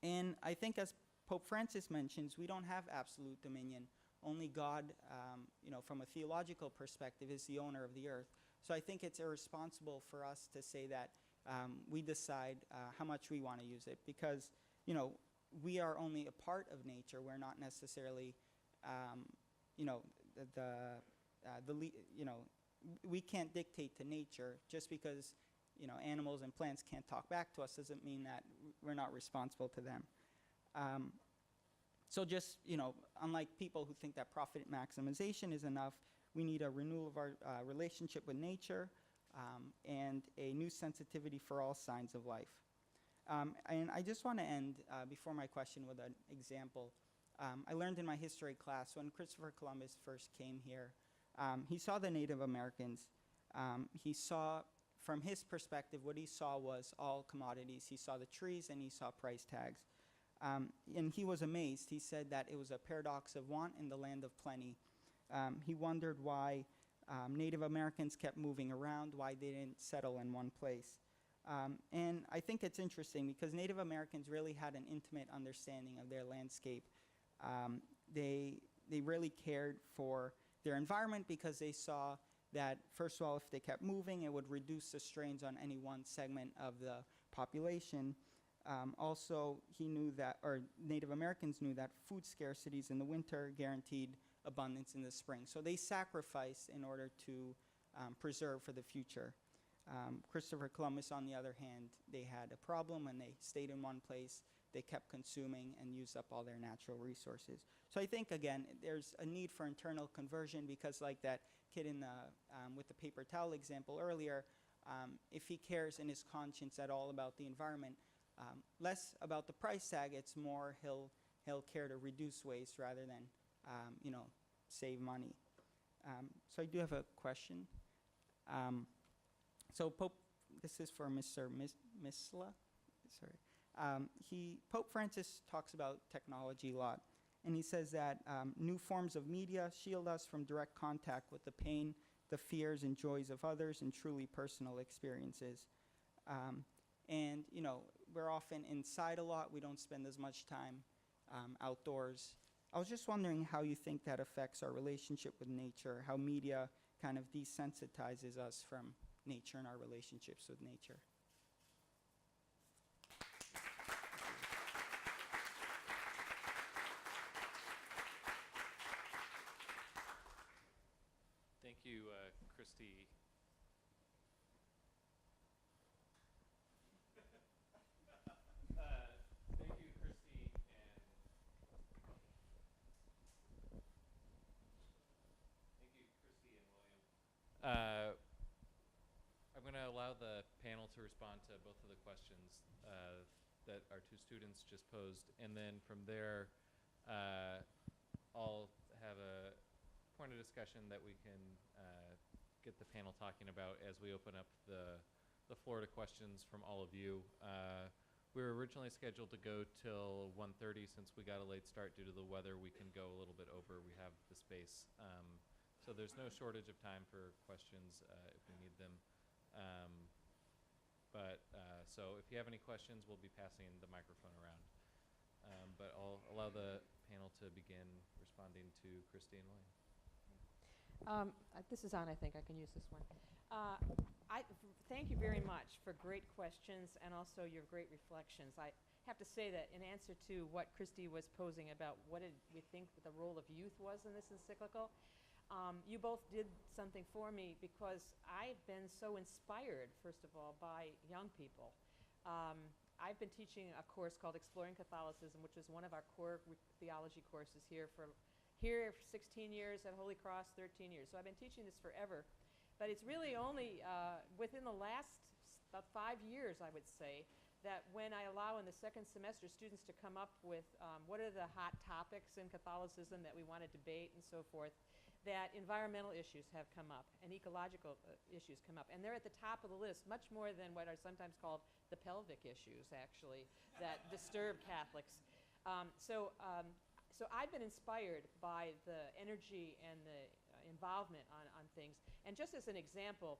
And I think, as Pope Francis mentions, we don't have absolute dominion. Only God, from a theological perspective, is the owner of the earth. So I think it's irresponsible for us to say that we decide how much we want to use it, because, we are only a part of nature. We're not necessarily, we can't dictate to nature. Just because, animals and plants can't talk back to us doesn't mean that we're not responsible to them. So just, unlike people who think that profit maximization is enough, we need a renewal of our relationship with nature, and a new sensitivity for all signs of life. And I just want to end before my question with an example. I learned in my history class when Christopher Columbus first came here, he saw the Native Americans. He saw, from his perspective, what he saw was all commodities. He saw the trees and he saw price tags. And he was amazed. He said that it was a paradox of want in the land of plenty. He wondered why Native Americans kept moving around, why they didn't settle in one place. And I think it's interesting because Native Americans really had an intimate understanding of their landscape. They really cared for their environment because they saw that, first of all, if they kept moving, it would reduce the strains on any one segment of the population. Also, he knew that, or Native Americans knew that food scarcities in the winter guaranteed abundance in the spring. So they sacrificed in order to preserve for the future. Christopher Columbus, on the other hand, they had a problem and they stayed in one place. they kept consuming and used up all their natural resources. So I think, again, there's a need for internal conversion because like that kid in the, with the paper towel example earlier, if he cares in his conscience at all about the environment, less about the price tag, it's more he'll care to reduce waste rather than, save money. So I do have a question. So Pope, this is for Mr. Misleh. Sorry. Pope Francis talks about technology a lot, and he says that new forms of media shield us from direct contact with the pain, the fears and joys of others, and truly personal experiences. And we're often inside a lot. We don't spend as much time outdoors. I was just wondering how you think that affects our relationship with nature, how media kind of desensitizes us from nature and our relationships with nature. Thank you, Kristy. Thank you, Kristy, and William. I'm going to allow the panel to respond to both of the questions that our two students just posed, and then from there, I'll have a point of discussion that we can get the panel talking about as we open up the floor to questions from all of you. We were originally scheduled to go till 1:30. Since we got a late start due to the weather, we can go a little bit over. We have the space. So there's no shortage of time for questions if we need them. So if you have any questions, we'll be passing the microphone around. But I'll allow the panel to begin responding to Kristy and William. This is on, I think. I can use this one. Thank you very much for great questions and also your great reflections. I have to say that in answer to what Kristy was posing about what did we think the role of youth was in this encyclical, you both did something for me because I've been so inspired, first of all, by young people. I've been teaching a course called Exploring Catholicism, which is one of our core theology courses here for 16 years, at Holy Cross 13 years. So I've been teaching this forever. But it's really only within the last about 5 years, I would say, that when I allow in the second semester students to come up with what are the hot topics in Catholicism that we want to debate and so forth, that environmental issues have come up and ecological issues come up. And they're at the top of the list, much more than what are sometimes called the pelvic issues, actually, that disturb Catholics. So I've been inspired by the energy and the involvement on things. And just as an example,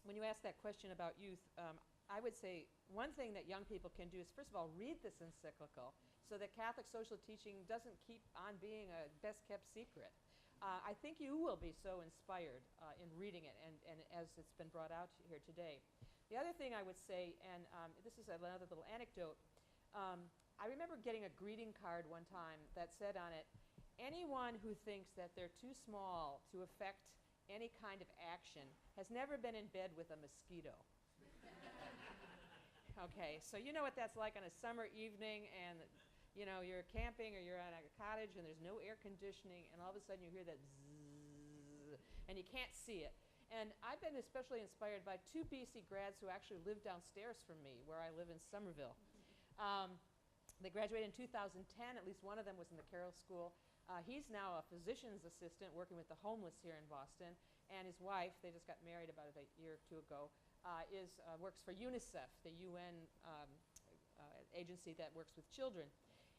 when you ask that question about youth, I would say one thing that young people can do is, first of all, read this encyclical so that Catholic social teaching doesn't keep on being a best-kept secret. I think you will be so inspired in reading it and as it's been brought out here today. The other thing I would say, and this is another little anecdote, I remember getting a greeting card one time that said on it, anyone who thinks that they're too small to affect any kind of action has never been in bed with a mosquito. Okay, so you know what that's like on a summer evening, and you're camping or you're at a cottage and there's no air conditioning, and all of a sudden you hear that zzz, and you can't see it. And I've been especially inspired by 2 BC grads who actually live downstairs from me, where I live in Somerville. They graduated in 2010. At least one of them was in the Carroll School. He's now a physician's assistant working with the homeless here in Boston, and his wife, they just got married about a year or 2 ago, works for UNICEF, the UN agency that works with children.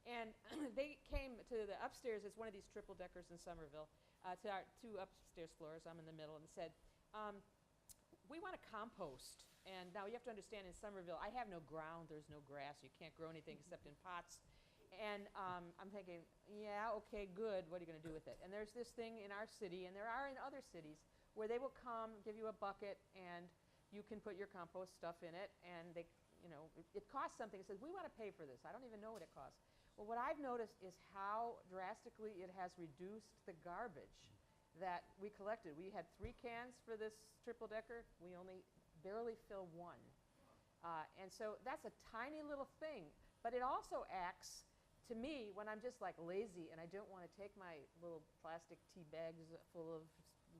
And they came to the upstairs, it's one of these triple-deckers in Somerville, to our 2 upstairs floors, I'm in the middle, and said, we want to compost. And now you have to understand, in Somerville, I have no ground, there's no grass, you can't grow anything except in pots. And I'm thinking, yeah, okay, good, what are you going to do with it? And there's this thing in our city, and there are in other cities, where they will come, give you a bucket, and you can put your compost stuff in it, and they, it costs something. It says, we want to pay for this. I don't even know what it costs. Well, what I've noticed is how drastically it has reduced the garbage that we collected. We had 3 cans for this triple-decker. We only barely fill 1. And so that's a tiny little thing, But it also acts, to me, when I'm just like lazy and I don't want to take my little plastic tea bags full of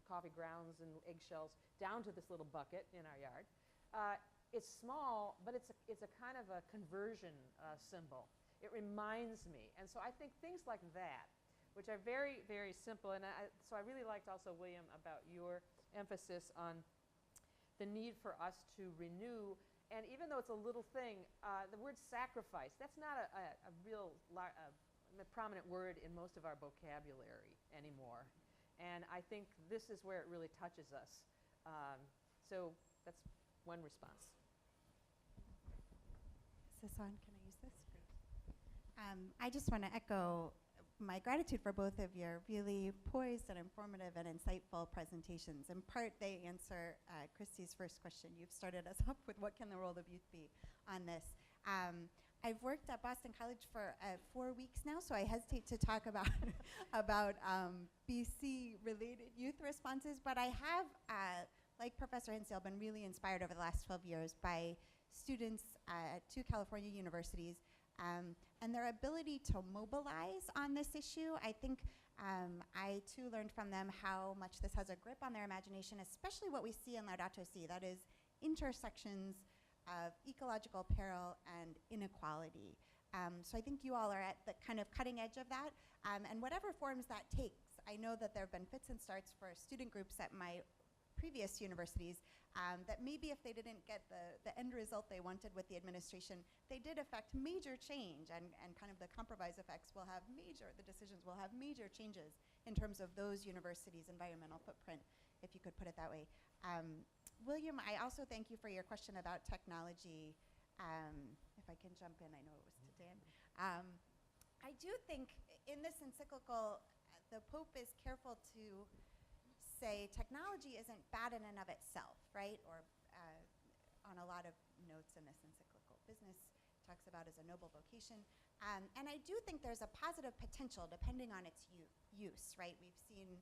coffee grounds and eggshells down to this little bucket in our yard. It's small, but it's a kind of a conversion symbol. It reminds me. And so I think things like that, which are very, very simple. And so I really liked also, William, about your emphasis on the need for us to renew. And even though it's a little thing, the word sacrifice, that's not a real prominent word in most of our vocabulary anymore. And I think this is where it really touches us. So that's one response. Is this on? Can I use this? I just want to echo my gratitude for both of your really poised and informative and insightful presentations. In part, they answer Christy's first question. You've started us off with what can the role of youth be on this. I've worked at Boston College for 4 weeks now, so I hesitate to talk about about BC-related youth responses, but I have, like Professor Hinsdale, been really inspired over the last 12 years by students at 2 California universities and their ability to mobilize on this issue. I think I too learned from them how much this has a grip on their imagination, especially what we see in Laudato Si, that is intersections of ecological peril and inequality. So I think you all are at the kind of cutting edge of that, and whatever forms that takes. I know that there have been fits and starts for student groups at my previous universities that maybe if they didn't get the end result they wanted with the administration, they did affect major change, and kind of the compromise effects will have the decisions will have major changes in terms of those universities' environmental footprint, if you could put it that way. William, I also thank you for your question about technology. If I can jump in, I know it was to Dan. I do think in this encyclical, the Pope is careful to say technology isn't bad in and of itself, right? Or on a lot of notes in this encyclical, business talks about as a noble vocation. And I do think there's a positive potential depending on its use, right? We've seen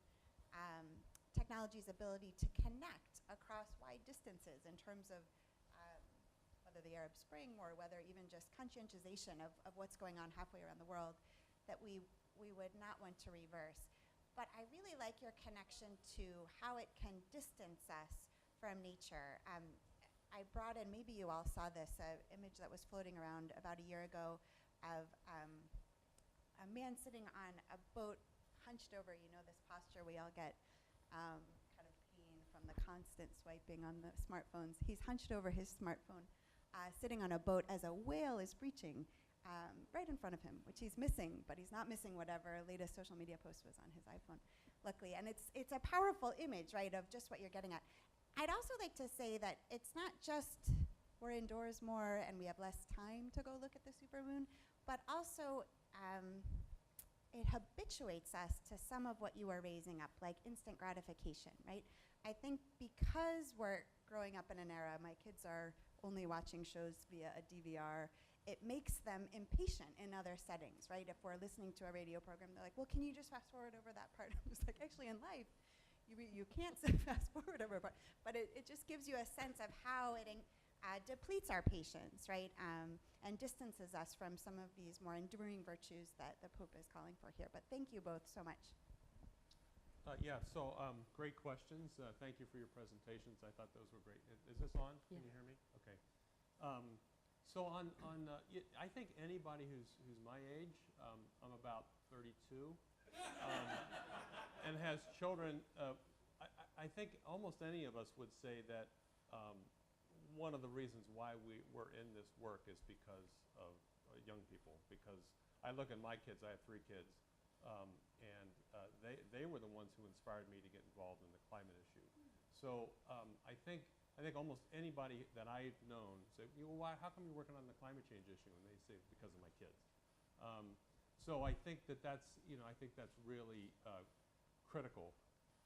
technology's ability to connect across wide distances in terms of whether the Arab Spring or whether even just conscientization of what's going on halfway around the world that we would not want to reverse. But I really like your connection to how it can distance us from nature. I brought in, maybe you all saw this, an image that was floating around about a year ago of a man sitting on a boat hunched over, you know, this posture we all get kind of pain from the constant swiping on the smartphones. He's hunched over his smartphone, sitting on a boat as a whale is breaching right in front of him, which he's missing, but he's not missing whatever latest social media post was on his iPhone, luckily. And it's a powerful image, right, of just what you're getting at. I'd also like to say that it's not just we're indoors more and we have less time to go look at the supermoon, but also it habituates us to some of what you are raising up, like instant gratification, right? I think because we're growing up in an era, my kids are only watching shows via a DVR, it makes them impatient in other settings, right? If we're listening to a radio program, they're like, well, can you just fast forward over that part? I'm just like, actually in life, you can't fast forward over a part, but it just gives you a sense of how it depletes our patience, right? And distances us from some of these more enduring virtues that the Pope is calling for here. But thank you both so much. Great questions. Thank you for your presentations. I thought those were great. Is this on? Yeah. Can you hear me? Okay. I think anybody who's my age, I'm about 32, and has children, I think almost any of us would say that one of the reasons why we're in this work is because of young people. Because I look at my kids, I have 3 kids, and they were the ones who inspired me to get involved in the climate issue. So I think almost anybody that I've known say, well, how come you're working on the climate change issue? And they say, because of my kids. So I think that's really critical.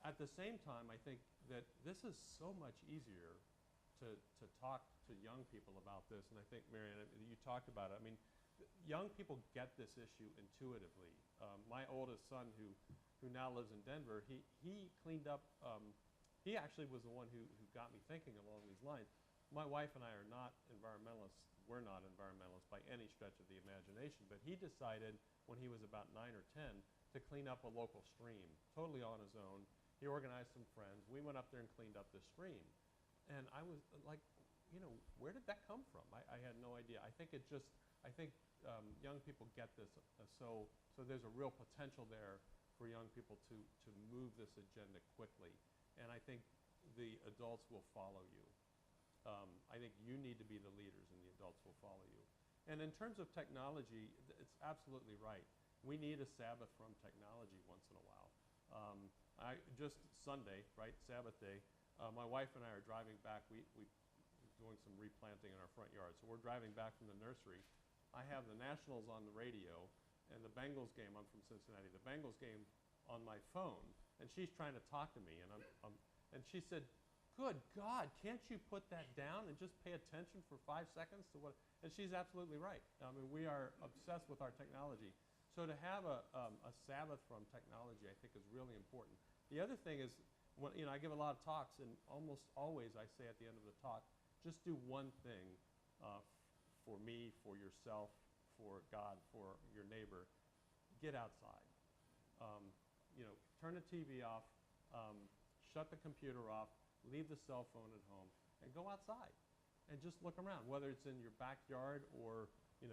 At the same time, I think that this is so much easier to talk to young people about this. And I think, Marianne, you talked about it. I mean, young people get this issue intuitively. My oldest son, who now lives in Denver, he cleaned up. He actually was the one who got me thinking along these lines. My wife and I are not environmentalists we're not environmentalists by any stretch of the imagination, but he decided when he was about 9 or 10 to clean up a local stream, totally on his own. He organized some friends. We went up there and cleaned up the stream. And I was like, where did that come from? I had no idea. I think young people get this, so there's a real potential there for young people to move this agenda quickly. And I think the adults will follow you. I think you need to be the leaders and the adults will follow you. And in terms of technology, it's absolutely right. We need a Sabbath from technology once in a while. Just Sunday, right, Sabbath day, my wife and I are driving back. We're doing some replanting in our front yard. So we're driving back from the nursery. I have the Nationals on the radio and the Bengals game. I'm from Cincinnati. The Bengals game on my phone. And she's trying to talk to me. And she said, good God, can't you put that down and just pay attention for 5 seconds to what? And she's absolutely right. I mean, we are obsessed with our technology. So to have a Sabbath from technology, I think, is really important. The other thing is, I give a lot of talks, and almost always I say at the end of the talk, just do one thing for me, for yourself, for God, for your neighbor. Get outside. Turn the TV off, shut the computer off, leave the cell phone at home, and go outside and just look around, whether it's in your backyard or in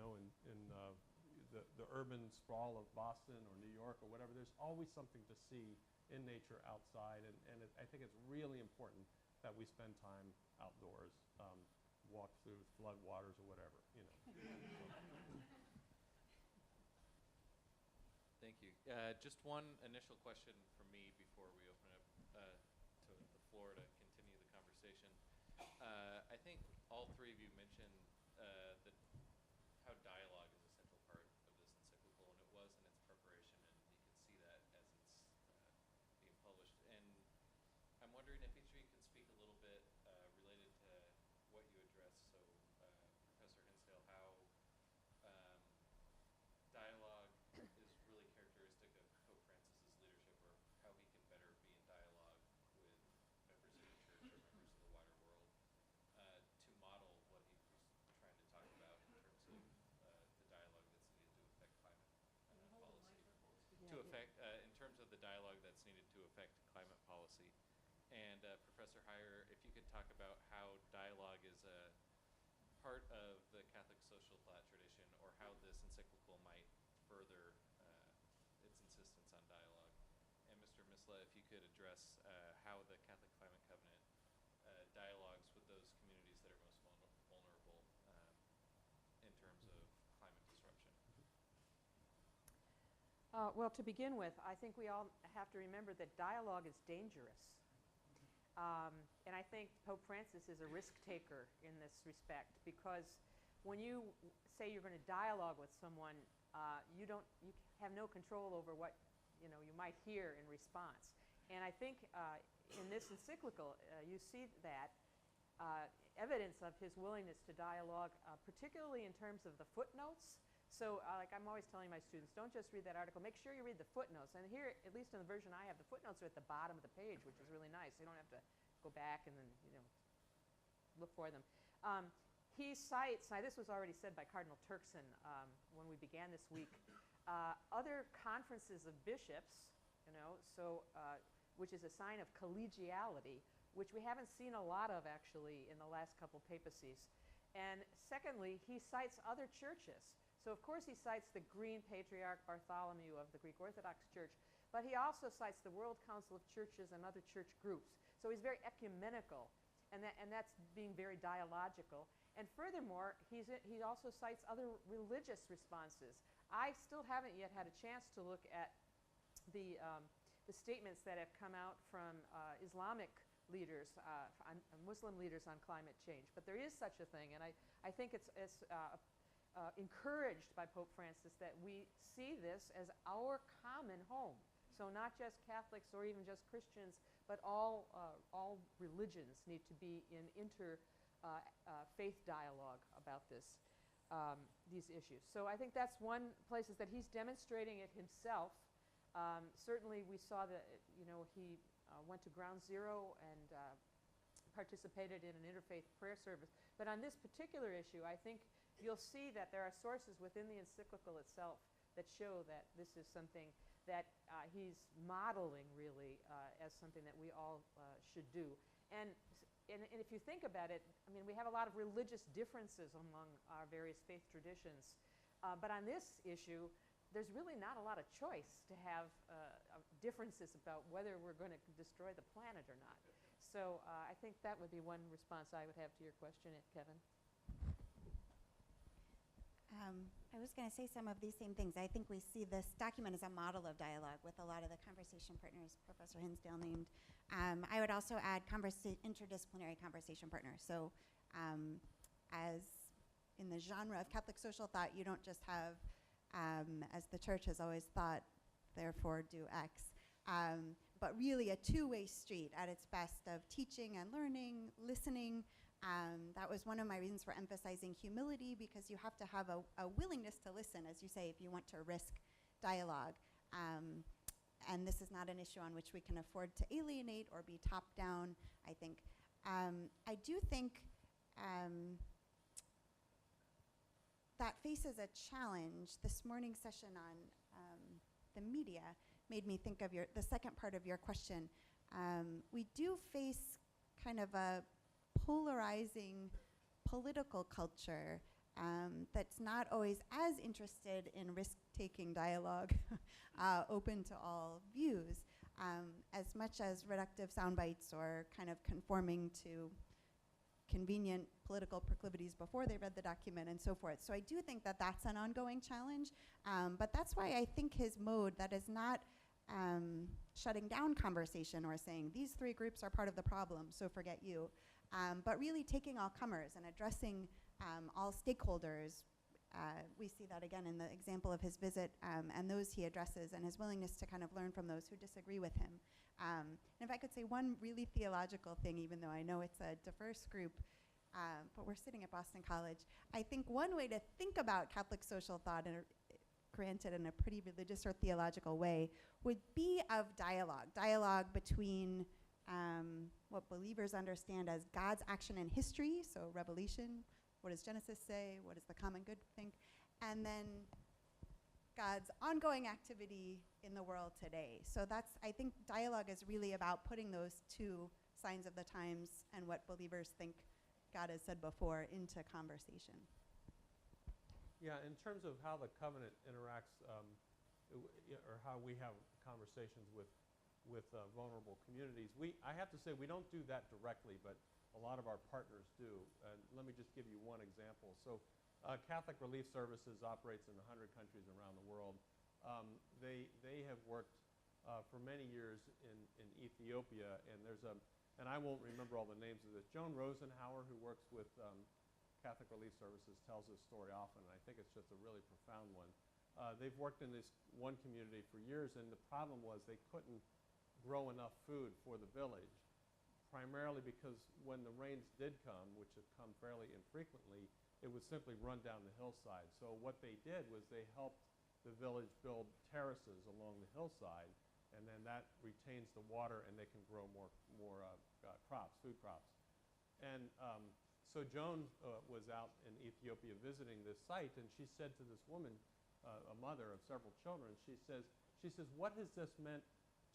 the urban sprawl of Boston or New York or whatever. There's always something to see in nature outside, and I think it's really important that we spend time outdoors, walk through flood waters or whatever. Thank you. Just one initial question from me before we open it up to the floor to continue the conversation. I think all three of you mentioned how dialogue is a central part of this encyclical, and it was in its preparation, and you can see that as it's being published. And I'm wondering if each of you can speak a little bit related to what you addressed. So, Professor Hinsdale, how dialogue is really characteristic of Pope Francis's leadership, or how he can better be in dialogue with members of the church or members of the wider world to model what he was trying to talk about in terms of the dialogue that's needed to affect climate policy. In terms of the dialogue that's needed to affect climate policy. And Professor Heyer, if you could talk about how dialogue is a part of the Catholic social thought tradition, or how this encyclical might further its insistence on dialogue. And Mr. Misleh, if you could address how the Catholic Climate Covenant dialogues with those communities that are most vulnerable in terms of climate disruption. Well, to begin with, I think we all have to remember that dialogue is dangerous. And I think Pope Francis is a risk taker in this respect, because when you say you're going to dialogue with someone, you have no control over what you might hear in response. And I think in this encyclical, you see that evidence of his willingness to dialogue, particularly in terms of the footnotes. So like I'm always telling my students, don't just read that article, make sure you read the footnotes. And here, at least in the version I have, the footnotes are at the bottom of the page, which is really nice. You don't have to go back and then look for them. He cites, now this was already said by Cardinal Turkson when we began this week, other conferences of bishops, which is a sign of collegiality, which we haven't seen a lot of actually in the last couple papacies. And secondly, he cites other churches. So of course he cites the Green Patriarch Bartholomew of the Greek Orthodox Church, but he also cites the World Council of Churches and other church groups. So he's very ecumenical, and that's being very dialogical. And furthermore, he also cites other religious responses. I still haven't yet had a chance to look at the statements that have come out from Islamic leaders, Muslim leaders on climate change. But there is such a thing, and I think it's encouraged by Pope Francis that we see this as our common home. So not just Catholics or even just Christians, but all religions need to be in faith dialogue about these issues. So I think that's one place, is that he's demonstrating it himself. Certainly we saw that he went to Ground Zero and participated in an interfaith prayer service. But on this particular issue, I think you'll see that there are sources within the encyclical itself that show that this is something that he's modeling really as something that we all should do. And if you think about it, I mean, we have a lot of religious differences among our various faith traditions. But on this issue, there's really not a lot of choice to have differences about whether we're going to destroy the planet or not. So I think that would be one response I would have to your question, Kevin. I was going to say some of these same things. I think we see this document as a model of dialogue with a lot of the conversation partners Professor Hinsdale named. I would also add interdisciplinary conversation partners. So as in the genre of Catholic social thought, you don't just have, as the church has always thought, therefore do X, but really a two-way street at its best of teaching and learning, listening. That was one of my reasons for emphasizing humility, because you have to have a willingness to listen, as you say, if you want to risk dialogue. And this is not an issue on which we can afford to alienate or be top-down, I think. I do think that faces a challenge. This morning's session on the media made me think of the second part of your question. We do face kind of a polarizing political culture that's not always as interested in risk-taking dialogue, open to all views, as much as reductive sound bites or kind of conforming to convenient political proclivities before they read the document and so forth. So I do think that that's an ongoing challenge, but that's why I think his mode that is not shutting down conversation or saying these three groups are part of the problem, so forget you, but really taking all comers and addressing all stakeholders. We see that again in the example of his visit and those he addresses, and his willingness to kind of learn from those who disagree with him. And if I could say one really theological thing, even though I know it's a diverse group, but we're sitting at Boston College, I think one way to think about Catholic social thought, and granted in a pretty religious or theological way, would be of dialogue between what believers understand as God's action in history, so revelation, what does Genesis say, what does the common good think, and then God's ongoing activity in the world today. So I think dialogue is really about putting those two signs of the times and what believers think God has said before into conversation. Yeah, in terms of how the covenant interacts, or how we have conversations with vulnerable communities, I have to say we don't do that directly, but a lot of our partners do. Let me just give you one example. So Catholic Relief Services operates in 100 countries around the world. They have worked for many years in Ethiopia, and I won't remember all the names of this. Joan Rosenhauer, who works with Catholic Relief Services, tells this story often, and I think it's just a really profound one. They've worked in this one community for years, and the problem was they couldn't grow enough food for the village, primarily because when the rains did come, which have come fairly infrequently, it would simply run down the hillside. So what they did was they helped the village build terraces along the hillside, and then that retains the water, and they can grow more crops, food crops. And so Joan was out in Ethiopia visiting this site, and she said to this woman, a mother of several children, she says, what has this meant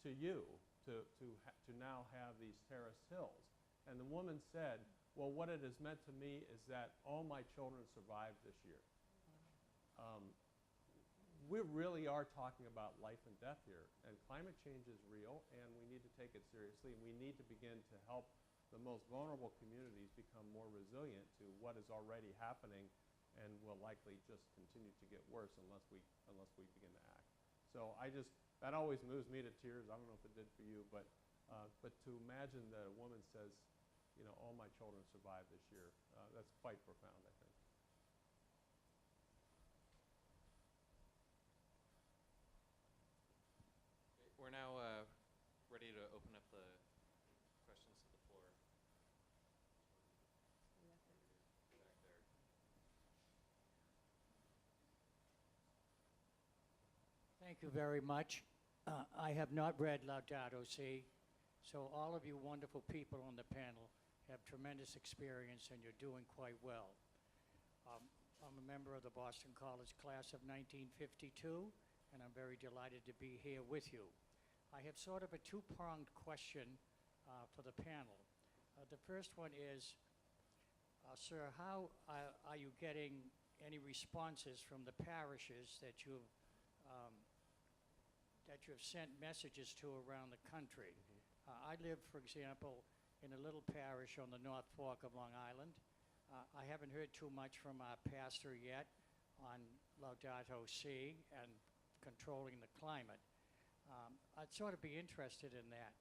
to you to now have these terraced hills? And the woman said, well, what it has meant to me is that all my children survived this year. We really are talking about life and death here, and climate change is real, and we need to take it seriously, and we need to begin to help the most vulnerable communities become more resilient to what is already happening and will likely just continue to get worse unless we begin to act. So that always moves me to tears. I don't know if it did for you, but to imagine that a woman says, all my children survived this year, that's quite profound, I think. We're now ready to open up the questions to the floor. Back there. Thank you very much. I have not read Laudato Si, so all of you wonderful people on the panel have tremendous experience, and you're doing quite well. I'm a member of the Boston College class of 1952, and I'm very delighted to be here with you. I have sort of a two-pronged question for the panel. The first one is, sir, how are you getting any responses from the parishes that you've sent messages to around the country? I live, for example, in a little parish on the North Fork of Long Island. I haven't heard too much from our pastor yet on Laudato Si and controlling the climate. I'd sort of be interested in that.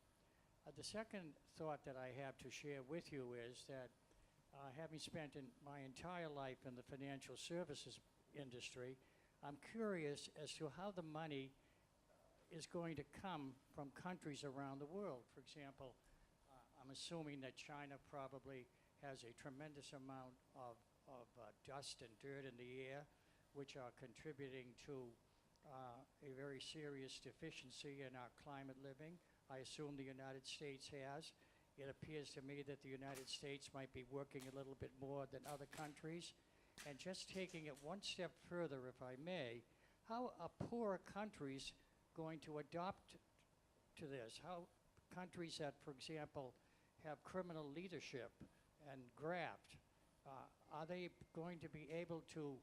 The second thought that I have to share with you is that having spent my entire life in the financial services industry, I'm curious as to how the money is going to come from countries around the world. For example, I'm assuming that China probably has a tremendous amount of dust and dirt in the air, which are contributing to a very serious deficiency in our climate living. I assume the United States has. It appears to me that the United States might be working a little bit more than other countries. And just taking it one step further, if I may, how are poorer countries going to adopt to this? How countries that, for example, have criminal leadership and graft, are they going to be able to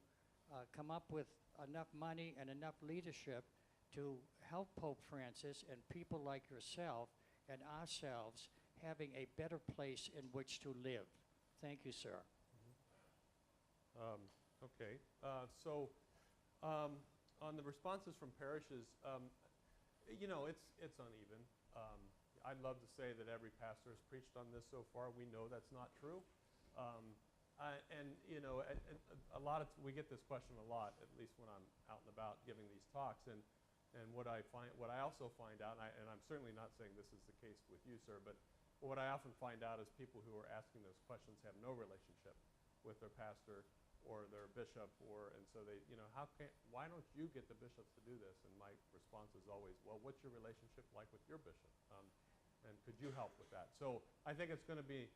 come up with enough money and enough leadership to help Pope Francis and people like yourself and ourselves having a better place in which to live? Thank you, sir. Okay. On the responses from parishes, it's uneven. I'd love to say that every pastor has preached on this so far. We know that's not true. We get this question a lot, at least when I'm out and about giving these talks. And what I also find out, and I'm certainly not saying this is the case with you, sir, but what I often find out is people who are asking those questions have no relationship with their pastor or their bishop, and so they, why don't you get the bishops to do this? And my response is always, well, what's your relationship like with your bishop? And could you help with that? So I think it's going to be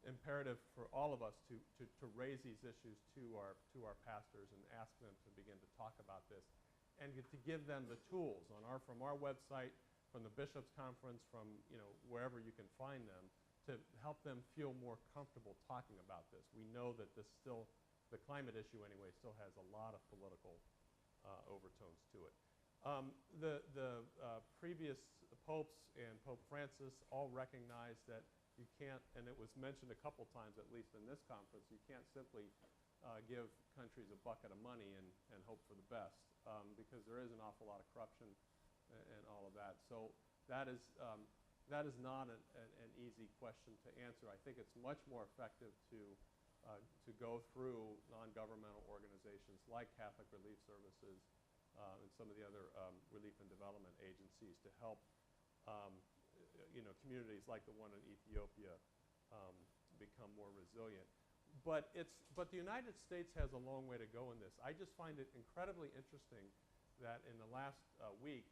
imperative for all of us to raise these issues to our pastors and ask them to begin to talk about this and to give them the tools from our website, from the bishops' conference, from wherever you can find them, to help them feel more comfortable talking about this. We know that the climate issue anyway still has a lot of political overtones to it. The previous popes and Pope Francis all recognized that you can't, and it was mentioned a couple times at least in this conference, you can't simply give countries a bucket of money and hope for the best, because there is an awful lot of corruption and all of that. So that is not an easy question to answer. I think it's much more effective to go through non-governmental organizations like Catholic Relief Services and some of the other relief and development agencies to help communities like the one in Ethiopia become more resilient. But the United States has a long way to go in this. I just find it incredibly interesting that in the last week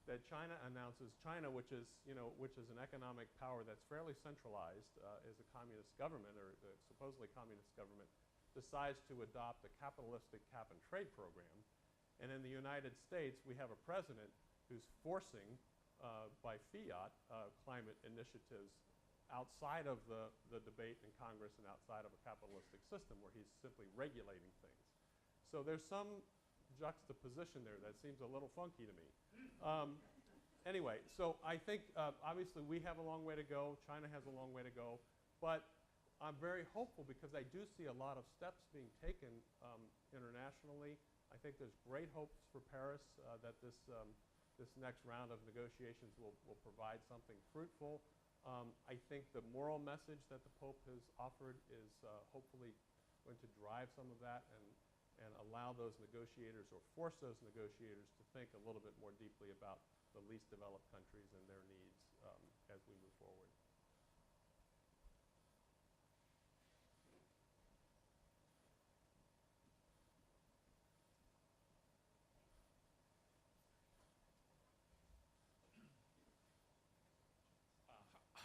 that China announces, which is an economic power that's fairly centralized, is a communist government, or supposedly communist government, decides to adopt a capitalistic cap-and-trade program. And in the United States, we have a president who's forcing, by fiat, climate initiatives outside of the debate in Congress and outside of a capitalistic system where he's simply regulating things. So there's some juxtaposition there that seems a little funky to me. Anyway, so I think obviously we have a long way to go. China has a long way to go. But I'm very hopeful because I do see a lot of steps being taken internationally. I think there's great hopes for Paris that this next round of negotiations will provide something fruitful. I think the moral message that the Pope has offered is hopefully going to drive some of that and allow those negotiators, or force those negotiators, to think a little bit more deeply about the least developed countries and their needs as we move forward.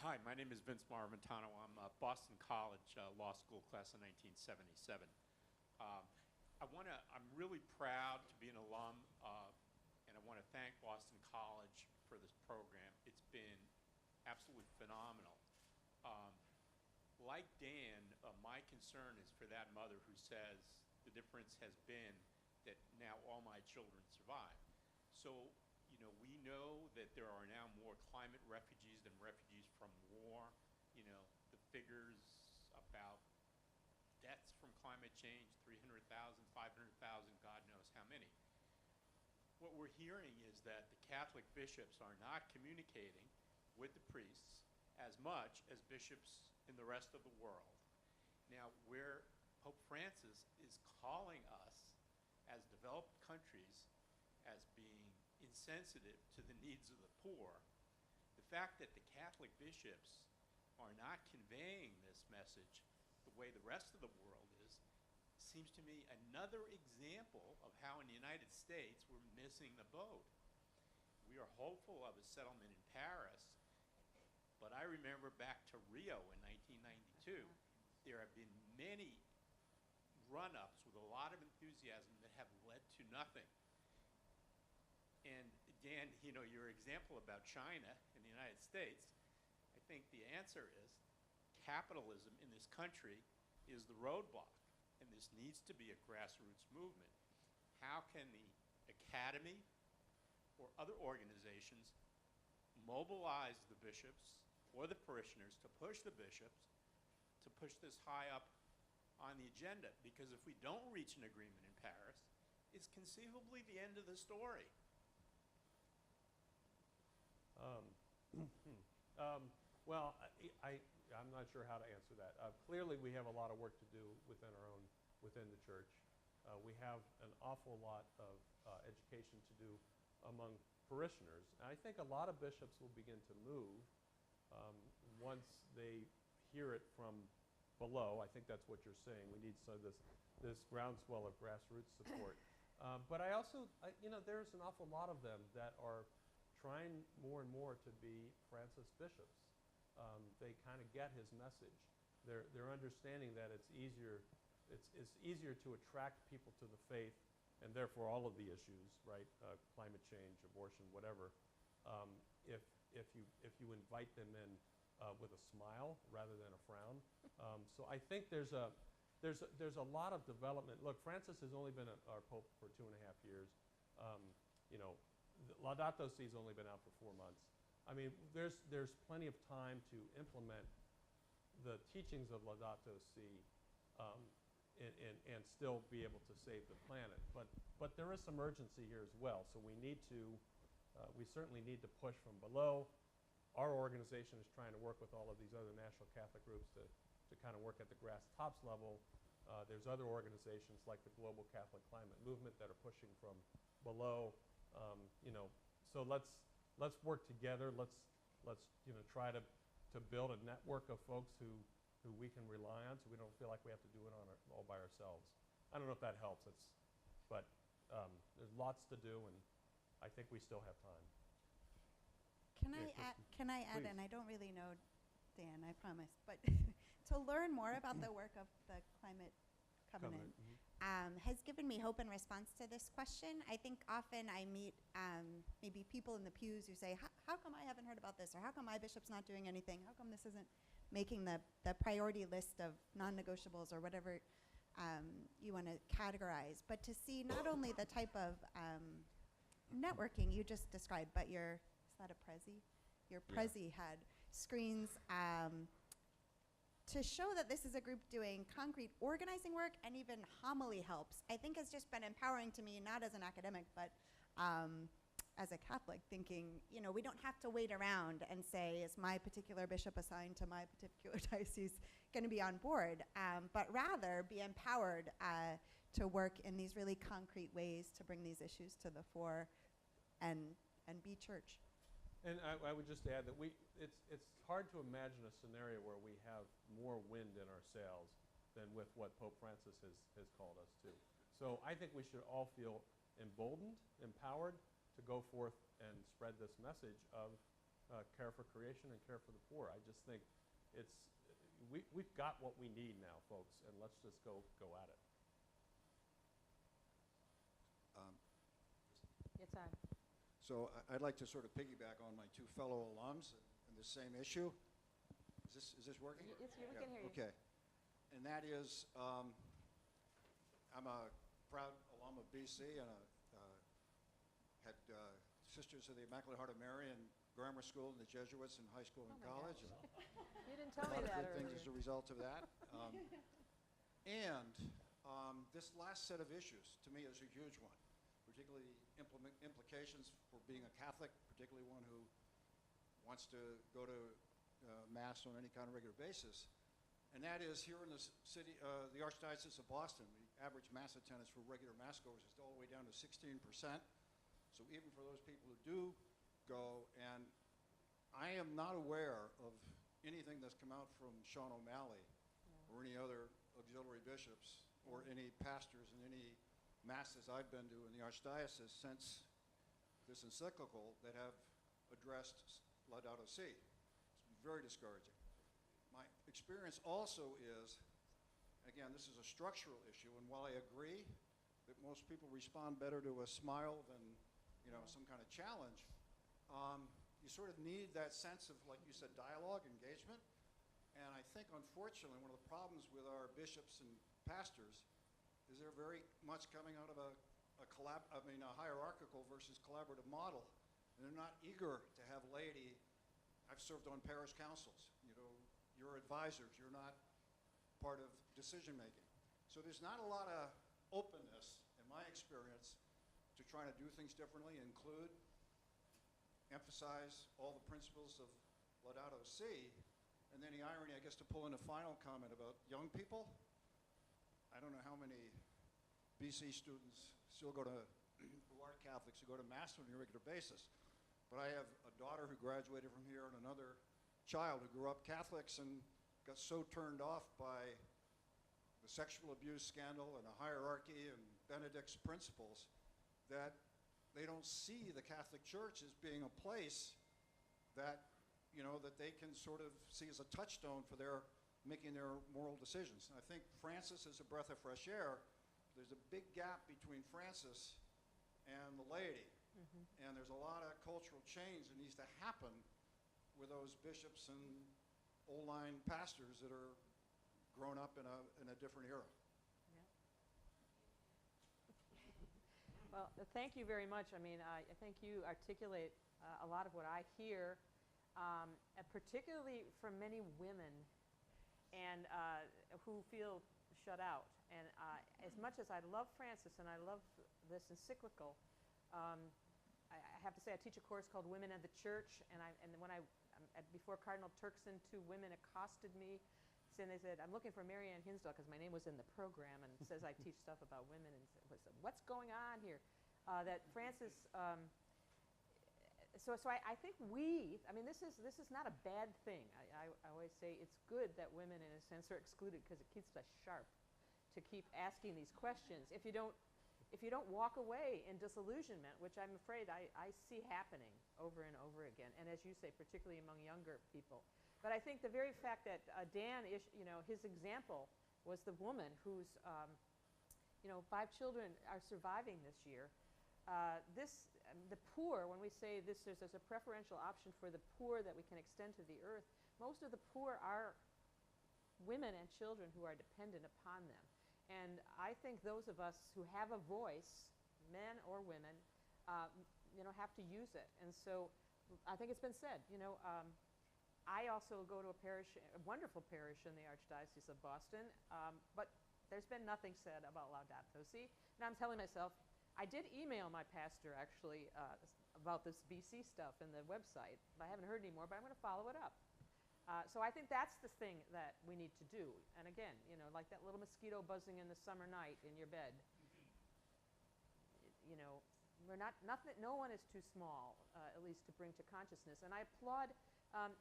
Hi, my name is Vince Maraventano. I'm a Boston College Law School class of 1977. I'm really proud to be an alum, and I want to thank Boston College for this program. It's been absolutely phenomenal. Like Dan, my concern is for that mother who says the difference has been that now all my children survive. So, you know, we know that there are now more climate refugees than refugees from war. You know, the figures about deaths from climate change, 300,000, 500,000, God knows how many. What we're hearing is that the Catholic bishops are not communicating with the priests as much as bishops in the rest of the world. Now, where Pope Francis is calling us as developed countries as being insensitive to the needs of the poor, the fact that the Catholic bishops are not conveying this message the way the rest of the world is, seems to me another example of how in the United States we're missing the boat. We are hopeful of a settlement in Paris, but I remember back to Rio in 1992, there have been many run-ups with a lot of enthusiasm that have led to nothing. And Dan, you know, your example about China and the United States, I think the answer is capitalism in this country is the roadblock, and this needs to be a grassroots movement. How can the academy or other organizations mobilize the bishops or the parishioners to push the bishops to push this high up on the agenda? Because if we don't reach an agreement in Paris, it's conceivably the end of the story. Well, I'm not sure how to answer that. Clearly, we have a lot of work to do within the church. We have an awful lot of education to do among parishioners. And I think a lot of bishops will begin to move once they hear it from below. I think that's what you're saying. We need this groundswell of grassroots support. But I also, you know, there's an awful lot of them that are trying more and more to be Francis bishops. They kind of get his message. They're understanding that it's easier to attract people to the faith, and therefore all of the issues, right? Climate change, abortion, whatever. If you invite them in with a smile rather than a frown. So I think there's a lot of development. Look, Francis has only been our pope for 2.5 years. You know, Laudato Si has only been out for 4 months. I mean, there's plenty of time to implement the teachings of Laudato Si and still be able to save the planet. But there is some urgency here as well. So we certainly need to push from below. Our organization is trying to work with all of these other national Catholic groups to kind of work at the grass tops level. There's other organizations like the Global Catholic Climate Movement that are pushing from below. You know, so let's work together. Let's you know, try to build a network of folks who we can rely on, so we don't feel like we have to do it all by ourselves. I don't know if that helps. But there's lots to do, and I think we still have time. Can I add, and I don't really know Dan, I promise, but to learn more about the work of the Climate Covenant has given me hope in response to this question. I think often I meet maybe people in the pews who say, how come I haven't heard about this? Or how come my bishop's not doing anything? How come this isn't making the priority list of non-negotiables or whatever you want to categorize? But to see not only the type of networking you just described, but is that a Prezi? Your Prezi had screens to show that this is a group doing concrete organizing work, and even homily helps, I think has just been empowering to me, not as an academic, but as a Catholic, thinking, you know, we don't have to wait around and say, is my particular bishop assigned to my particular diocese going to be on board, but rather be empowered to work in these really concrete ways to bring these issues to the fore and be church. And I would just add that it's hard to imagine a scenario where we have more wind in our sails than with what Pope Francis has called us to. So I think we should all feel emboldened, empowered to go forth and spread this message of care for creation and care for the poor. I just think we've got what we need now, folks, and let's just go at it. time. So I'd like to sort of piggyback on my two fellow alums and the same issue. Is this working? We can hear you. Okay. And that is, I'm a proud alum of BC and had Sisters of the Immaculate Heart of Mary in grammar school and the Jesuits in high school and Oh my college. You didn't tell A me lot of that good things earlier. as a result of that. And this last set of issues, to me, is a huge one, particularly implications for being a Catholic, particularly one who wants to go to Mass on any kind of regular basis. And that is here in the city, the Archdiocese of Boston, the average Mass attendance for regular Massgoers is all the way down to 16%. So even for those people who do go, and I am not aware of anything that's come out from Sean O'Malley or any other auxiliary bishops or any pastors in any masses I've been to in the Archdiocese since this encyclical that have addressed Laudato Si. It's very discouraging. My experience also is, again, this is a structural issue, and while I agree that most people respond better to a smile than, you know, some kind of challenge, you sort of need that sense of, like you said, dialogue, engagement. And I think, unfortunately, one of the problems with our bishops and pastors is they're very much coming out of a hierarchical versus collaborative model. And they're not eager to have laity. I've served on parish councils. You know, you're advisors. You're not part of decision making. So there's not a lot of openness, in my experience, to trying to do things differently, include, emphasize all the principles of Laudato Si. And then the irony, I guess, to pull in a final comment about young people. I don't know how many BC students still go to, who aren't Catholics, who go to Mass on a regular basis. But I have a daughter who graduated from here and another child who grew up Catholics and got so turned off by the sexual abuse scandal and the hierarchy and Benedict's principles that they don't see the Catholic Church as being a place that, you know, that they can sort of see as a touchstone for their making their moral decisions. And I think Francis is a breath of fresh air. There's a big gap between Francis and the laity. And there's a lot of cultural change that needs to happen with those bishops and old-line pastors that are grown up in a different era. Well, thank you very much. I mean, I think you articulate a lot of what I hear, and particularly from many women and who feel shut out. And as much as I love Francis and I love this encyclical, I have to say I teach a course called Women and the Church, and when before Cardinal Turkson, two women accosted me, and they said, "I'm looking for Mary Ann Hinsdale," because my name was in the program, and it says I teach stuff about women, and said, "What's going on here?" That Francis. So I think I mean, this is not a bad thing. I always say it's good that women, in a sense, are excluded because it keeps us sharp to keep asking these questions. If you don't walk away in disillusionment, which I'm afraid I see happening over and over again, and as you say, particularly among younger people. But I think the very fact that Dan, his example was the woman whose, 5 children are surviving this year. The poor, when we say this, there's a preferential option for the poor that we can extend to the earth. Most of the poor are women and children who are dependent upon them. And I think those of us who have a voice, men or women, have to use it. And so I think it's been said, I also go to a wonderful parish in the Archdiocese of Boston, but there's been nothing said about Laudato Si. And I'm telling myself, I did email my pastor, actually, about this BC stuff in the website. I haven't heard any more, but I'm going to follow it up. So I think that's the thing that we need to do. And again, like that little mosquito buzzing in the summer night in your bed. No one is too small, at least to bring to consciousness. And I applaud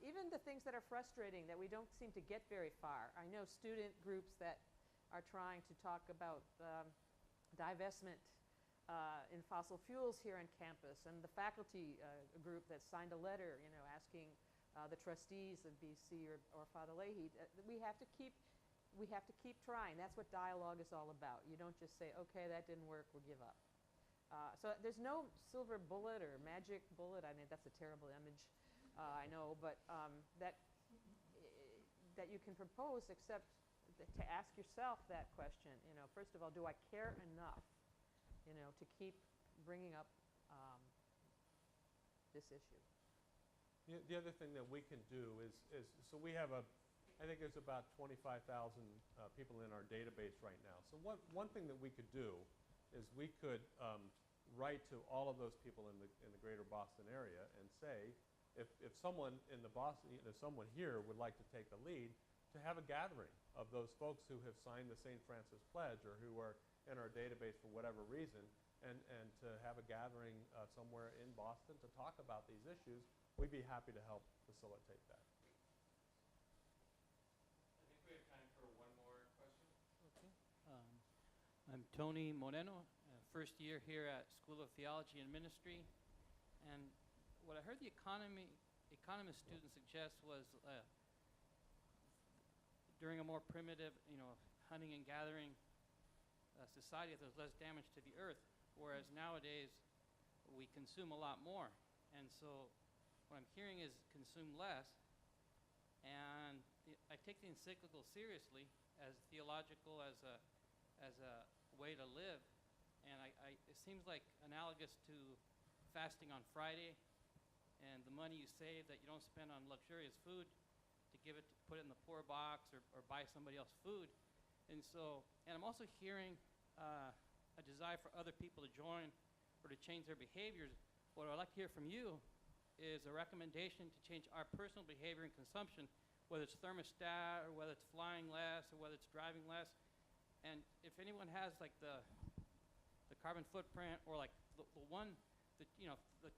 even the things that are frustrating, that we don't seem to get very far. I know student groups that are trying to talk about divestment in fossil fuels here on campus, and the faculty group that signed a letter, asking the trustees of BC or Father Leahy, we have to keep trying. That's what dialogue is all about. You don't just say, okay, that didn't work, we'll give up. So there's no silver bullet or magic bullet. I mean, that's a terrible image, I know, but that you can propose, except to ask yourself that question. First of all, do I care enough, to keep bringing up this issue? The other thing that we can do is so we have I think there's about 25,000 people in our database right now. So one thing that we could do is we could write to all of those people in the greater Boston area and say, if someone in the Boston, if someone here would like to take the lead, to have a gathering of those folks who have signed the St. Francis Pledge or who are in our database for whatever reason, and to have a gathering somewhere in Boston to talk about these issues, we'd be happy to help facilitate that. I think we have time for one more question. Okay. I'm Tony Moreno, first year here at School of Theology and Ministry. And what I heard the economist student suggest was during a more primitive, hunting and gathering society, there's less damage to the earth, whereas nowadays we consume a lot more. And so what I'm hearing is consume less. And I take the Encyclical seriously as theological, as a way to live. And it seems like analogous to fasting on Friday, and the money you save that you don't spend on luxurious food to give it, to put it in the poor box or buy somebody else food. And I'm also hearing a desire for other people to join or to change their behaviors. What I'd like to hear from you is a recommendation to change our personal behavior and consumption, whether it's thermostat or whether it's flying less or whether it's driving less. And if anyone has like the carbon footprint or like the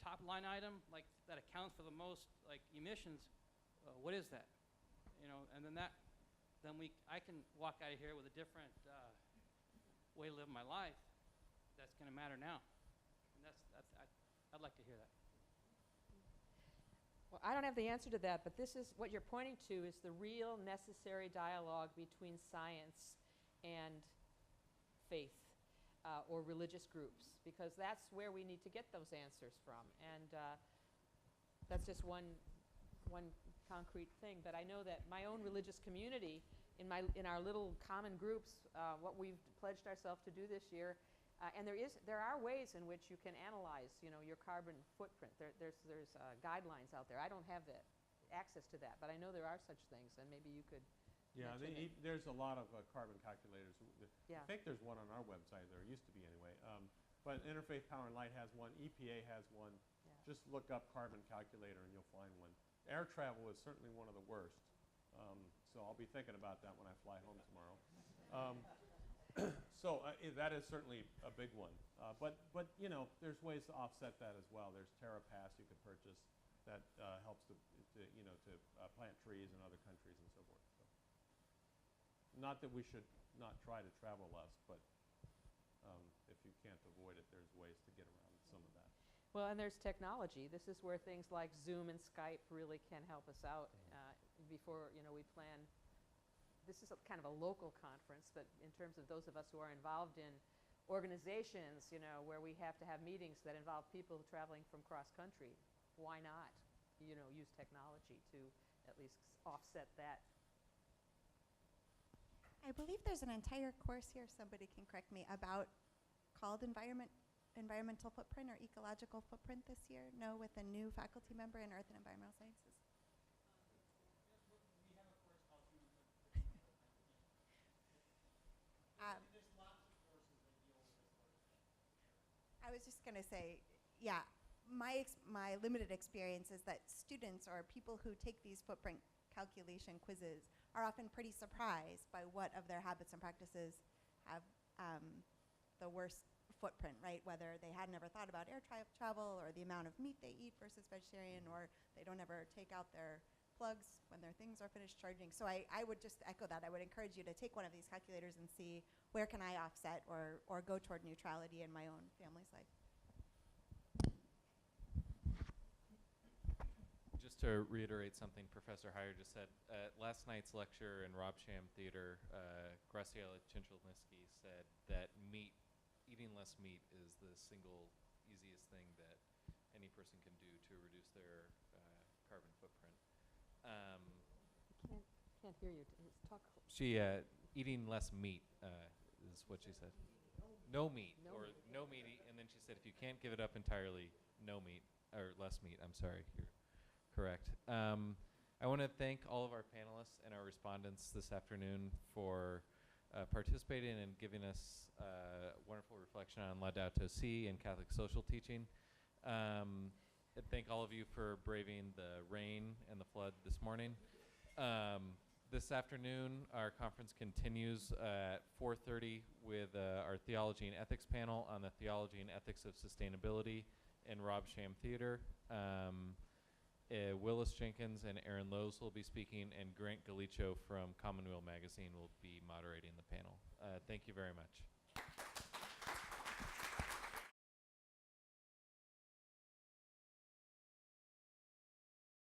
top line item like that accounts for the most like emissions, what is that? And then I can walk out of here with a different way to live my life that's going to matter now. And I'd like to hear that. Well, I don't have the answer to that, but this is what you're pointing to is the real necessary dialogue between science and faith or religious groups, because that's where we need to get those answers from. And that's just one concrete thing. But I know that my own religious community, in our little common groups, what we've pledged ourselves to do this year, and there are ways in which you can analyze, your carbon footprint. There's guidelines out there. I don't have access to that, but I know there are such things, and maybe you could. Yeah, there's a lot of carbon calculators. Yeah. I think there's one on our website. There used to be anyway. But Interfaith Power and Light has one. EPA has one. Yeah. Just look up carbon calculator and you'll find one. Air travel is certainly one of the worst. So I'll be thinking about that when I fly home tomorrow. So that is certainly a big one. But there's ways to offset that as well. There's TerraPass you could purchase that helps to plant trees in other countries and so forth. So, not that we should not try to travel less, but if you can't avoid it, there's ways to get around some of that. Well, and there's technology. This is where things like Zoom and Skype really can help us out. Before we plan. This is kind of a local conference, but in terms of those of us who are involved in organizations, where we have to have meetings that involve people traveling from cross country, why not, use technology to at least offset that? I believe there's an entire course here, somebody can correct me, called environmental footprint or ecological footprint this year. No, with a new faculty member in Earth and Environmental Sciences. There's lots of courses that deal with this sort of thing. I was just going to say, yeah, my limited experience is that students or people who take these footprint calculation quizzes are often pretty surprised by what of their habits and practices have the worst footprint, right? Whether they had never thought about air travel or the amount of meat they eat versus vegetarian, or they don't ever take out their plugs when their things are finished charging. So I would just echo that. I would encourage you to take one of these calculators and see where can I offset or go toward neutrality in my own family's life. Just to reiterate something Professor Heyer just said, at last night's lecture in Rob Sham Theater, Graciela Cincholniski said that meat eating less meat is the single easiest thing that any person can do to reduce their carbon footprint. Can't hear you. Talk. She eating less meat is what she said. No meat, No or meat. no meat, and then she said if you can't give it up entirely, no meat or less meat. I'm sorry, you're correct. I want to thank all of our panelists and our respondents this afternoon for participating and giving us wonderful reflection on Laudato Si and Catholic social teaching. And thank all of you for braving the rain and the flood this morning. This afternoon, our conference continues at 4:30 with our Theology and Ethics panel on the theology and ethics of sustainability in Rob Sham Theater. Willis Jenkins and Aaron Lowe's will be speaking, and Grant Galicio from Commonweal Magazine will be moderating the panel. Thank you very much.